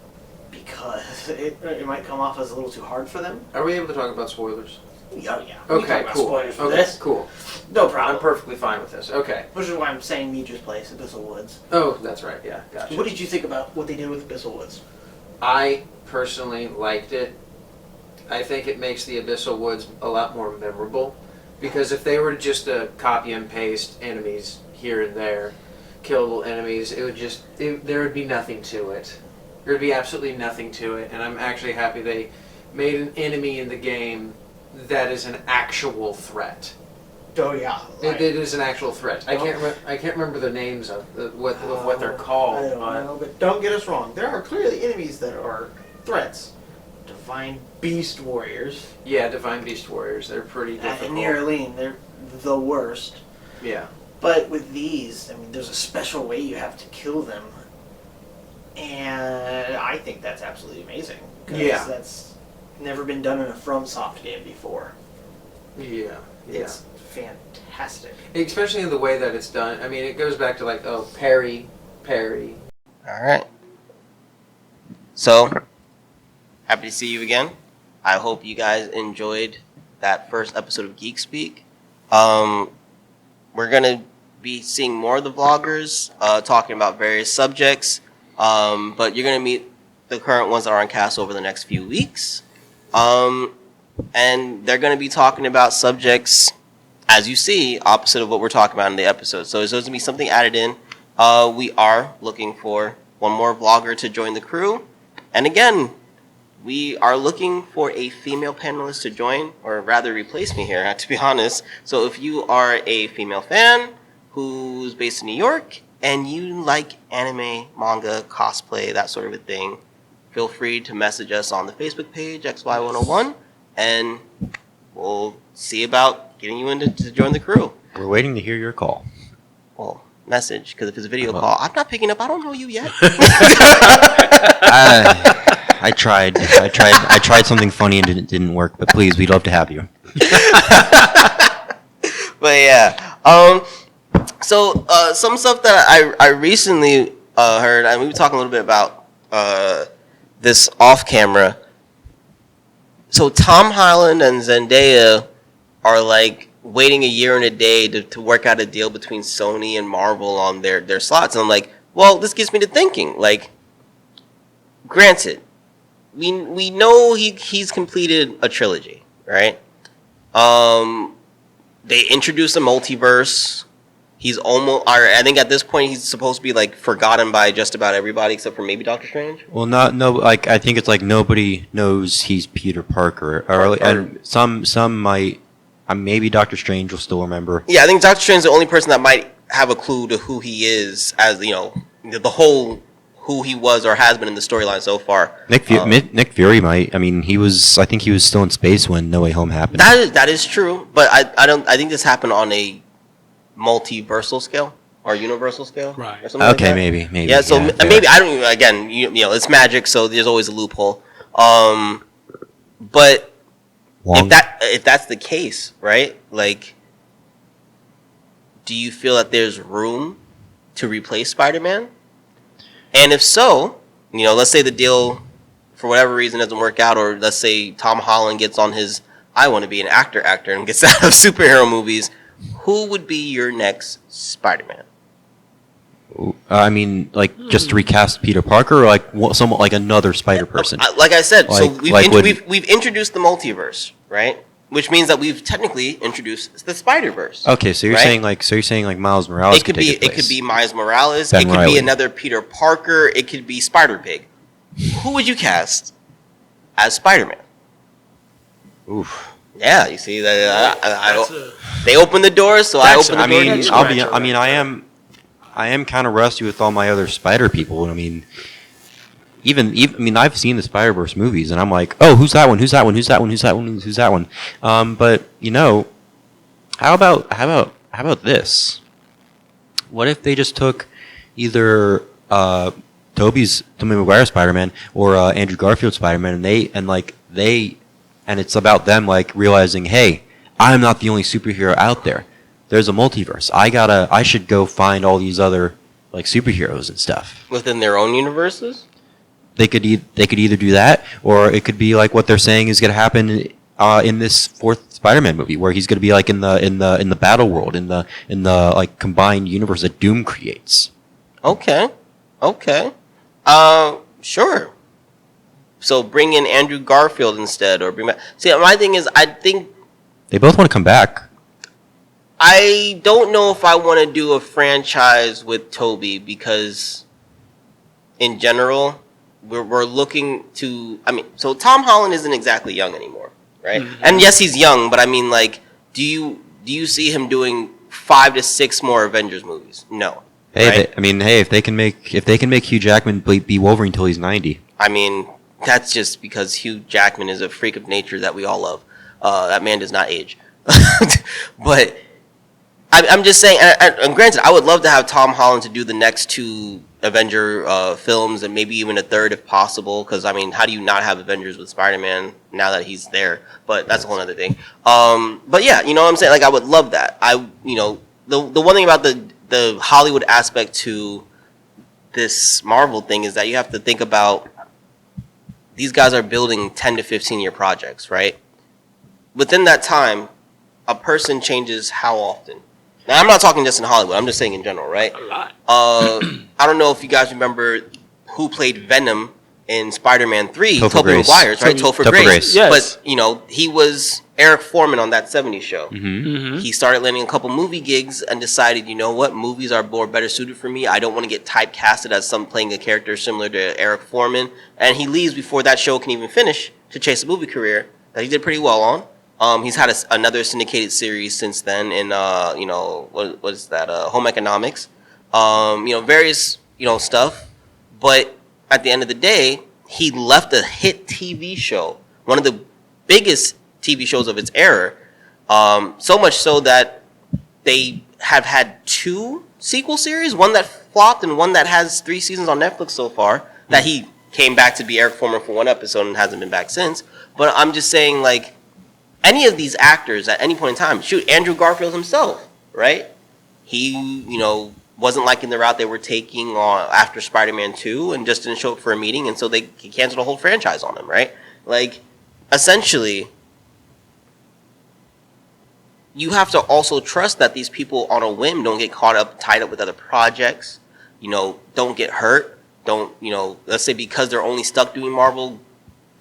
because it might come off as a little too hard for them. Are we able to talk about spoilers? Oh yeah. Okay, cool. Spoilers for this. Cool. No problem. I'm perfectly fine with this. Okay. Which is why I'm saying Midra's place, Abyssal Woods. Oh, that's right. Yeah, gotcha. What did you think about what they did with Abyssal Woods? I personally liked it. I think it makes the Abyssal Woods a lot more memorable, because if they were just to copy and paste enemies here and there, killable enemies, there would be nothing to it. There would be absolutely nothing to it, and I'm actually happy they made an enemy in the game that is an actual threat. Oh yeah, right. It is an actual threat. I can't remember the names of what they're called. I don't know, but don't get us wrong. There are clearly enemies that are threats. Divine Beast Warriors. Yeah, Divine Beast Warriors. They're pretty difficult. And near Arlene, they're the worst. Yeah. But with these, I mean, there's a special way you have to kill them, and I think that's absolutely amazing. Yeah. That's never been done in a FromSoft game before. Yeah. It's fantastic. Especially in the way that it's done. I mean, it goes back to parry. Alright. So, happy to see you again. I hope you guys enjoyed that first episode of Geek Speak. We're going to be seeing more of the vloggers talking about various subjects, but you're going to meet the current ones that are on cast over the next few weeks. And they're going to be talking about subjects, as you see, opposite of what we're talking about in the episode. So there's going to be something added in. We are looking for one more vlogger to join the crew. And again, we are looking for a female panelist to join, or rather replace me here, to be honest. So if you are a female fan who's based in New York and you like anime, manga, cosplay, that sort of a thing, feel free to message us on the Facebook page, XY101, and we'll see about getting you in to join the crew. We're waiting to hear your call. Well, message, because if it's a video call, I'm not picking up. I don't know you yet. I tried something funny and it didn't work. But please, we'd love to have you. But yeah, so some stuff that I recently heard, and we were talking a little bit about this off camera. So Tom Holland and Zendaya are like waiting a year and a day to work out a deal between Sony and Marvel on their slots, and I'm like, well, this gets me to thinking. Like, granted, we know he's completed a trilogy, right? They introduced a multiverse. He's almost, or I think at this point he's supposed to be like forgotten by just about everybody except for maybe Doctor Strange. Well, like I think it's like nobody knows he's Peter Parker, and some might. Maybe Doctor Strange will still remember. Yeah, I think Doctor Strange is the only person that might have a clue to who he is, as the whole who he was or has been in the storyline so far. Nick Fury might. I mean, I think he was still in space when No Way Home happened. That is true, but I think this happened on a multiversal scale or universal scale, right? Or something Okay, like maybe. Yeah, so maybe I don't even. Again, it's magic, so there's always a loophole. But if that's the case, right? Like, do you feel that there's room to replace Spider-Man? And if so, let's say the deal for whatever reason doesn't work out, or let's say Tom Holland gets on his I want to be an actor and gets out of superhero movies. Who would be your next Spider-Man? I mean, like just to recast Peter Parker, or like somewhat like another Spider person. Like I said, like, so we've introduced the multiverse, right? Which means that we've technically introduced the Spider-Verse. Okay, so you're saying like Miles Morales. It could be Miles Morales. Ben it could Reilly. be another Peter Parker. It could be Spider-Pig. Who would you cast as Spider-Man? Oof. Yeah, you see that they open the door, so I open the door. I am kind of rusty with all my other Spider people. I mean, even I've seen the Spider-Verse movies, and I'm like, oh, who's that one? Who's that one? Who's that one? Who's that one? Who's that one? But how about this? What if they just took either Tobey Maguire Spider-Man or Andrew Garfield Spider-Man, and it's about them like realizing, hey, I'm not the only superhero out there. There's a multiverse. I should go find all these other like superheroes and stuff within their own universes. They could either do that, or it could be like what they're saying is going to happen in this fourth Spider-Man movie, where he's going to be like in the battle world, in the like combined universe that Doom creates. Okay. Sure. So bring in Andrew Garfield instead, or bring back. See, my thing is, I think they both want to come back. I don't know if I want to do a franchise with Tobey, because in general, we're looking to. I mean, so Tom Holland isn't exactly young anymore, right? Mm-hmm. And yes, he's young, but I mean, like, do you see him doing 5 to 6 more Avengers movies? No. Hey, right? If they can make Hugh Jackman be Wolverine until he's 90. I mean, that's just because Hugh Jackman is a freak of nature that we all love. That man does not age. But I'm just saying, and granted, I would love to have Tom Holland to do the next 2 Avenger films, and maybe even a third if possible, because, I mean, how do you not have Avengers with Spider-Man now that he's there? But that's a whole other thing. But yeah, you know what I'm saying? Like, I would love that. The one thing about the Hollywood aspect to this Marvel thing is that you have to think about these guys are building 10 to 15 year projects, right? Within that time, a person changes how often? Now, I'm not talking just in Hollywood. I'm just saying in general, right? A lot. I don't know if you guys remember who played Venom in Spider-Man 3. Topher Tobey Grace. Maguire, right? Topher Grace. Yes. But, he was Eric Foreman on that 70s show. Mm-hmm. Mm-hmm. He started landing a couple movie gigs and decided, you know what, movies are better suited for me. I don't want to get typecasted as playing a character similar to Eric Foreman. And he leaves before that show can even finish to chase a movie career that he did pretty well on. He's had another syndicated series since then in, what is that, Home Economics. Various, stuff. But at the end of the day, he left a hit TV show, one of the biggest TV shows of its era, So much so that they have had 2 sequel series, one that flopped and one that has 3 seasons on Netflix so far, that he came back to be Eric Foreman for 1 episode and hasn't been back since. But I'm just saying, like, any of these actors at any point in time, shoot, Andrew Garfield himself, right? He, wasn't liking the route they were taking after Spider-Man 2 and just didn't show up for a meeting, and so they canceled a whole franchise on him, right? Like, essentially, you have to also trust that these people on a whim don't get tied up with other projects, don't get hurt, don't, let's say because they're only stuck doing Marvel,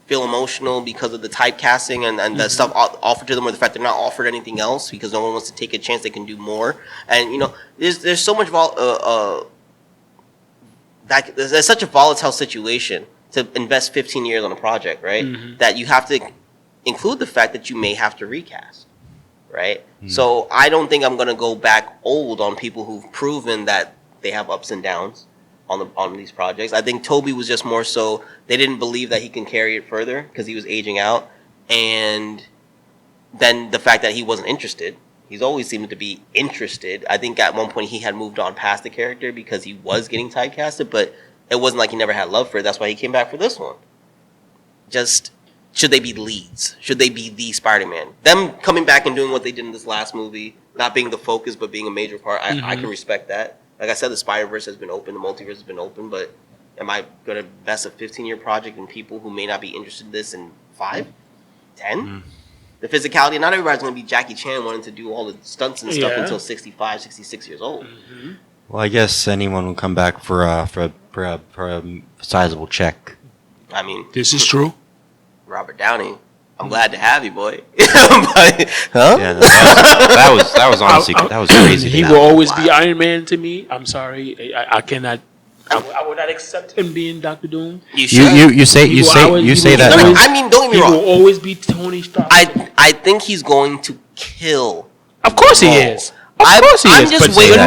feel emotional because of the typecasting and the stuff offered to them, or the fact they're not offered anything else because no one wants to take a chance they can do more. And there's so much there's such a volatile situation to invest 15 years on a project, right? That you have to include the fact that you may have to recast, right? So I don't think I'm going to go back old on people who've proven that they have ups and downs on these projects. I think Toby was just more so they didn't believe that he can carry it further because he was aging out, and then the fact that he wasn't interested. He's always seemed to be interested. I think at one point he had moved on past the character because he was getting typecasted, but it wasn't like he never had love for it. That's why he came back for this one. Just, should they be leads? Should they be the Spider-Man? Them coming back and doing what they did in this last movie, not being the focus but being a major part, I can respect that. Like I said, the Spider-Verse has been open, the multiverse has been open, but am I going to invest a 15-year project in people who may not be interested in this in 5, 10? The physicality, not everybody's going to be Jackie Chan wanting to do all the stunts and stuff until 65, 66 years old. Well, I guess anyone will come back for a sizable check. I mean, this is true. Robert Downey, I'm glad to have you, boy. But, huh? Yeah, no, that was honestly that was crazy. He will always be Iron Man to me. I'm sorry, I cannot. I would not accept him being Doctor Doom. You say that. I mean, don't get me wrong. He will always be Tony Stark. I think he's going to kill. Of course he is. Of course he is. I'm just waiting.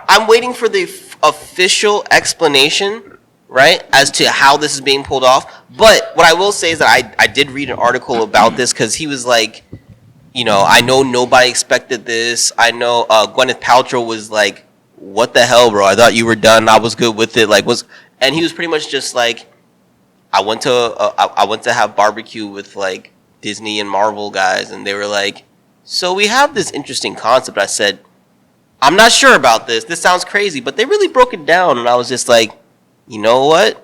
I'm waiting for the official explanation, right, as to how this is being pulled off. But what I will say is that I did read an article about this because he was like, I know nobody expected this. I know Gwyneth Paltrow was like, what the hell, bro? I thought you were done. I was good with it. And he was pretty much just like, I went to have barbecue with like Disney and Marvel guys, and they were like, so we have this interesting concept. I said, I'm not sure about this. This sounds crazy, but they really broke it down, and I was just like, you know what?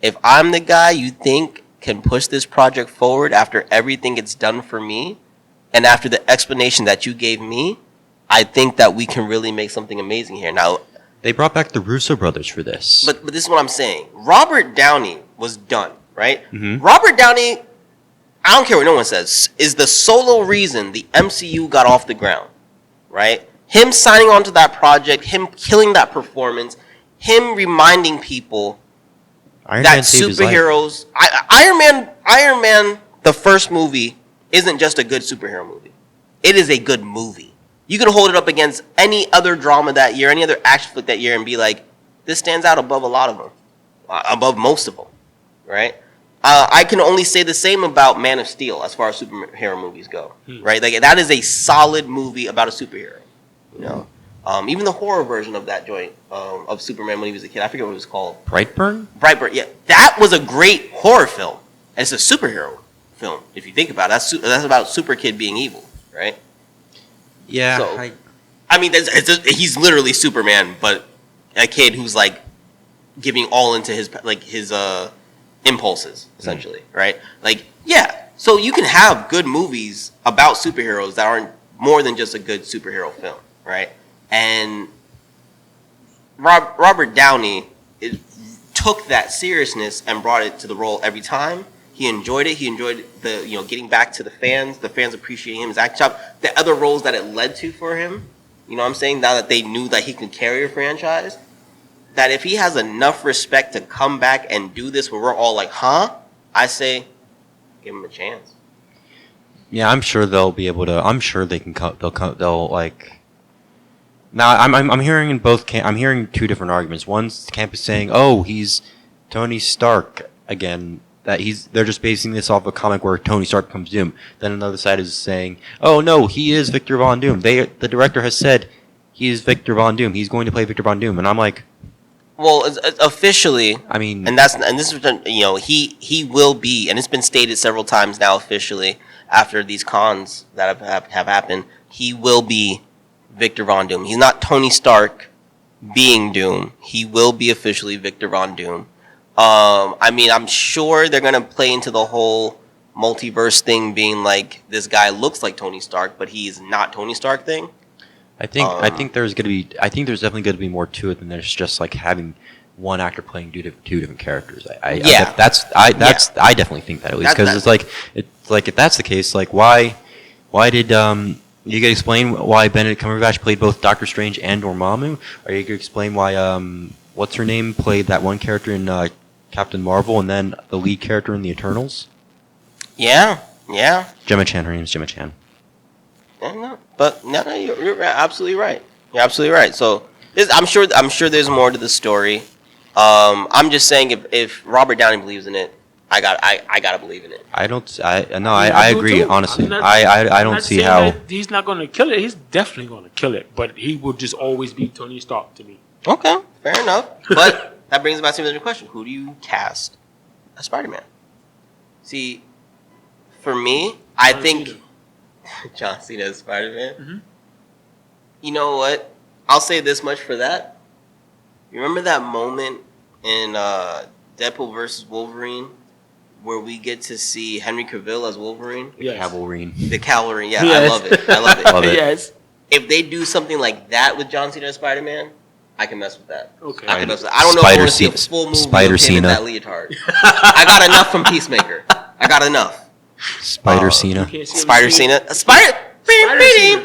If I'm the guy you think can push this project forward after everything it's done for me, and after the explanation that you gave me, I think that we can really make something amazing here. Now, they brought back the Russo brothers for this. But this is what I'm saying. Robert Downey was done, right? Robert Downey, I don't care what no one says, is the solo reason the MCU got off the ground, right? Him signing on to that project, him killing that performance, him reminding people that superheroes... Iron Man, the first movie, isn't just a good superhero movie. It is a good movie. You can hold it up against any other drama that year, any other action flick that year, and be like, this stands out above a lot of them. Above most of them, right? I can only say the same about Man of Steel as far as superhero movies go, right? Like, that is a solid movie about a superhero, even the horror version of that joint of Superman when he was a kid, I forget what it was called. Brightburn, yeah. That was a great horror film. And it's a superhero film, if you think about it. That's about Super Kid being evil, right? Yeah. So, I mean, he's literally Superman, but a kid who's like giving all into his impulses, essentially, right? Like, yeah. So you can have good movies about superheroes that aren't more than just a good superhero film, right? And Robert Downey took that seriousness and brought it to the role every time. He enjoyed it. He enjoyed the getting back to the fans appreciating him, his acting job, the other roles that it led to for him. You know what I'm saying? Now that they knew that he could carry a franchise, that if he has enough respect to come back and do this where we're all like, huh? I say, give him a chance. Yeah, I'm sure they'll be able to. I'm sure they can. They'll like. Now I'm hearing in both. I'm hearing two different arguments. One's camp is saying, "Oh, he's Tony Stark again." they're just basing this off a comic where Tony Stark becomes Doom. Then another side is saying, oh no, he is Victor Von Doom. The director has said he is Victor Von Doom. He's going to play Victor Von Doom, and I'm like, well, officially, I mean, and this is he will be, and it's been stated several times now officially after these cons that have happened. He will be Victor Von Doom. He's not Tony Stark being Doom. He will be officially Victor Von Doom. I mean, I'm sure they're gonna play into the whole multiverse thing, being like this guy looks like Tony Stark, but he is not Tony Stark thing. I think there's definitely gonna be more to it than there's just like having one actor playing two different characters. I definitely think that, at least, because it's like if that's the case, like why did you can explain why Benedict Cumberbatch played both Doctor Strange and Dormammu, or you can explain why what's her name played that one character in Captain Marvel, and then the lead character in the Eternals. Yeah. Gemma Chan. Her name is Gemma Chan. No, you're absolutely right. You're absolutely right. So I'm sure there's more to the story. I'm just saying if Robert Downey believes in it, I gotta believe in it. I agree. Too. Honestly, not, I don't see how he's not going to kill it. He's definitely going to kill it, but he will just always be Tony Stark to me. Okay, fair enough. But that brings about to the question: who do you cast as Spider-Man? See, for me, I think John Cena as Spider-Man. Mm-hmm. You know what? I'll say this much for that. You remember that moment in Deadpool versus Wolverine where we get to see Henry Cavill as Wolverine? Yes. Cavalry. The Cavalry, yeah. Yes. I love it. Love it. Yes. If they do something like that with John Cena as Spider-Man, I can mess with that. Okay. I can mess with that. I don't know if I want to see a full movie Spider of him in Cena. that leotard. I got enough from Peacemaker. I got enough. Spider Cena. Spider Cena. Spider Cena.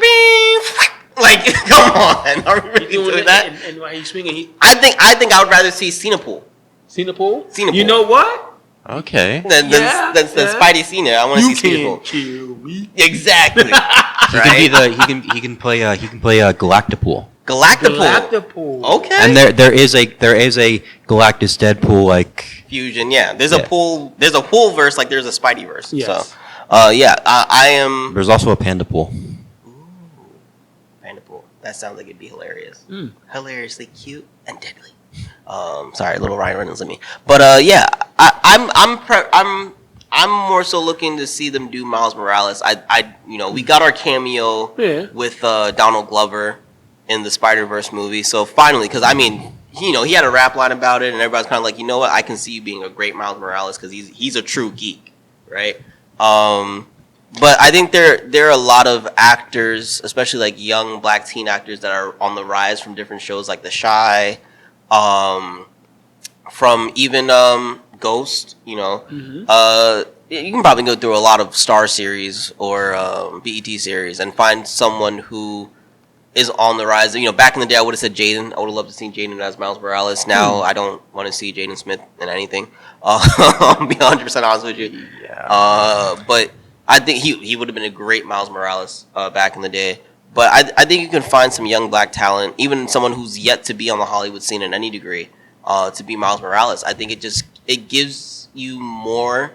Like, come on. Are we really doing that? And while he's swinging, I think I would rather see Cena Pool. Cena Pool? Cena Pool. You know what? Okay. Than Spidey Cena. I want to see Cena Pool. Kill me. Exactly. Right? He can play Galactapool. Galactapool. Okay. And there is a Galactus Deadpool like fusion. Yeah. There's a pool. There's a pool verse like there's a Spidey verse. Yes. So, I am. There's also a Panda Pool. Panda Pool. That sounds like it'd be hilarious. Mm. Hilariously cute and deadly. Sorry, little Ryan Reynolds in me. But I'm more so looking to see them do Miles Morales. We got our cameo with Donald Glover in the Spider-Verse movie. So finally, because I mean, he had a rap line about it, and everybody's kind of like, you know what? I can see you being a great Miles Morales because he's a true geek, right? But I think there are a lot of actors, especially like young black teen actors, that are on the rise from different shows like The Chi, from even Ghost. You can probably go through a lot of Star series or BET series and find someone who is on the rise. Back in the day, I would have said Jaden. I would have loved to see Jaden as Miles Morales. Now, I don't want to see Jaden Smith in anything. I'll be 100% honest with you. Yeah. But I think he would have been a great Miles Morales back in the day. But I think you can find some young black talent, even someone who's yet to be on the Hollywood scene in any degree, to be Miles Morales. I think it gives you more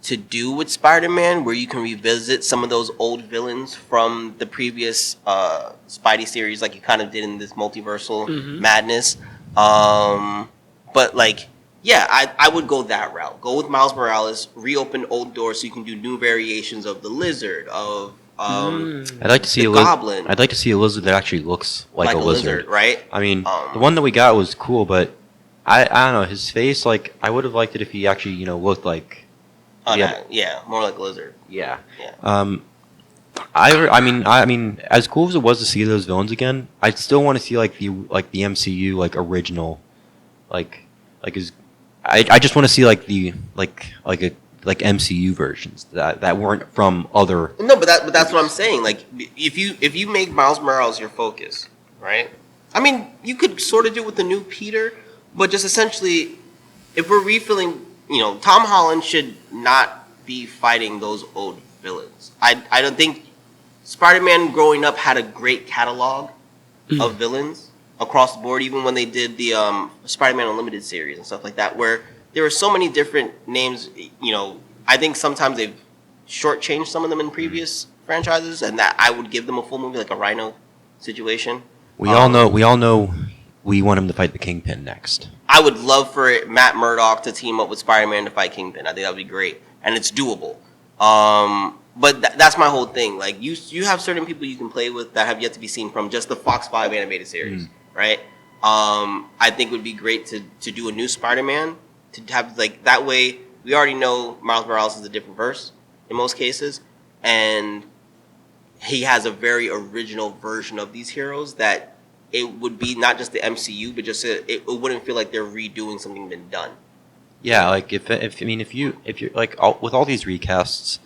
to do with Spider-Man, where you can revisit some of those old villains from the previous Spidey series, like you kind of did in this multiversal madness. But I would go that route. Go with Miles Morales, reopen old doors so you can do new variations of the Lizard, of I'd like to see the Goblin. I'd like to see a lizard that actually looks like a lizard, right? I mean, the one that we got was cool, but I don't know, his face. Like, I would have liked it if he actually looked like. More like a lizard. Yeah. I mean, as cool as it was to see those villains again, I'd still want to see the MCU original, I just want to see MCU versions that weren't from other. No, but that's what I'm saying. Like, if you make Miles Morales your focus, right? I mean, you could sort of do it with the new Peter, but just essentially, if we're refilling, Tom Holland should not be fighting those old villains. I don't think Spider-Man growing up had a great catalog of villains across the board, even when they did the Spider-Man Unlimited series and stuff like that, where there are so many different names. You know, I think sometimes they've shortchanged some of them in previous franchises, and that I would give them a full movie, like a Rhino situation. We all know. We want him to fight the Kingpin next. I would love for Matt Murdock to team up with Spider-Man to fight Kingpin. I think that would be great, and it's doable. But that's my whole thing. Like you have certain people you can play with that have yet to be seen from just the Fox 5 animated series, right? I think it would be great to do a new Spider-Man, to have like that way. We already know Miles Morales is a different verse in most cases, and he has a very original version of these heroes that it would be not just the MCU, but just it wouldn't feel like they're redoing something been done. Yeah, like if you're like with all these recasts,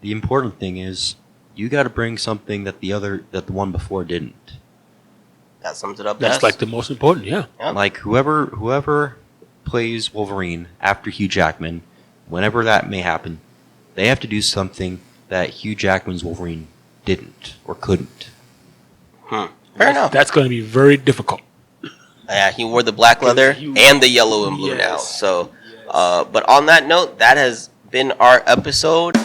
the important thing is you got to bring something that the one before didn't. That sums it up. That's best. like the most important, yeah. Like whoever plays Wolverine after Hugh Jackman, whenever that may happen, they have to do something that Hugh Jackman's Wolverine didn't or couldn't. Fair enough. That's going to be very difficult. Yeah, he wore the black leather and the yellow and blue now. So, but on that note, that has been our episode.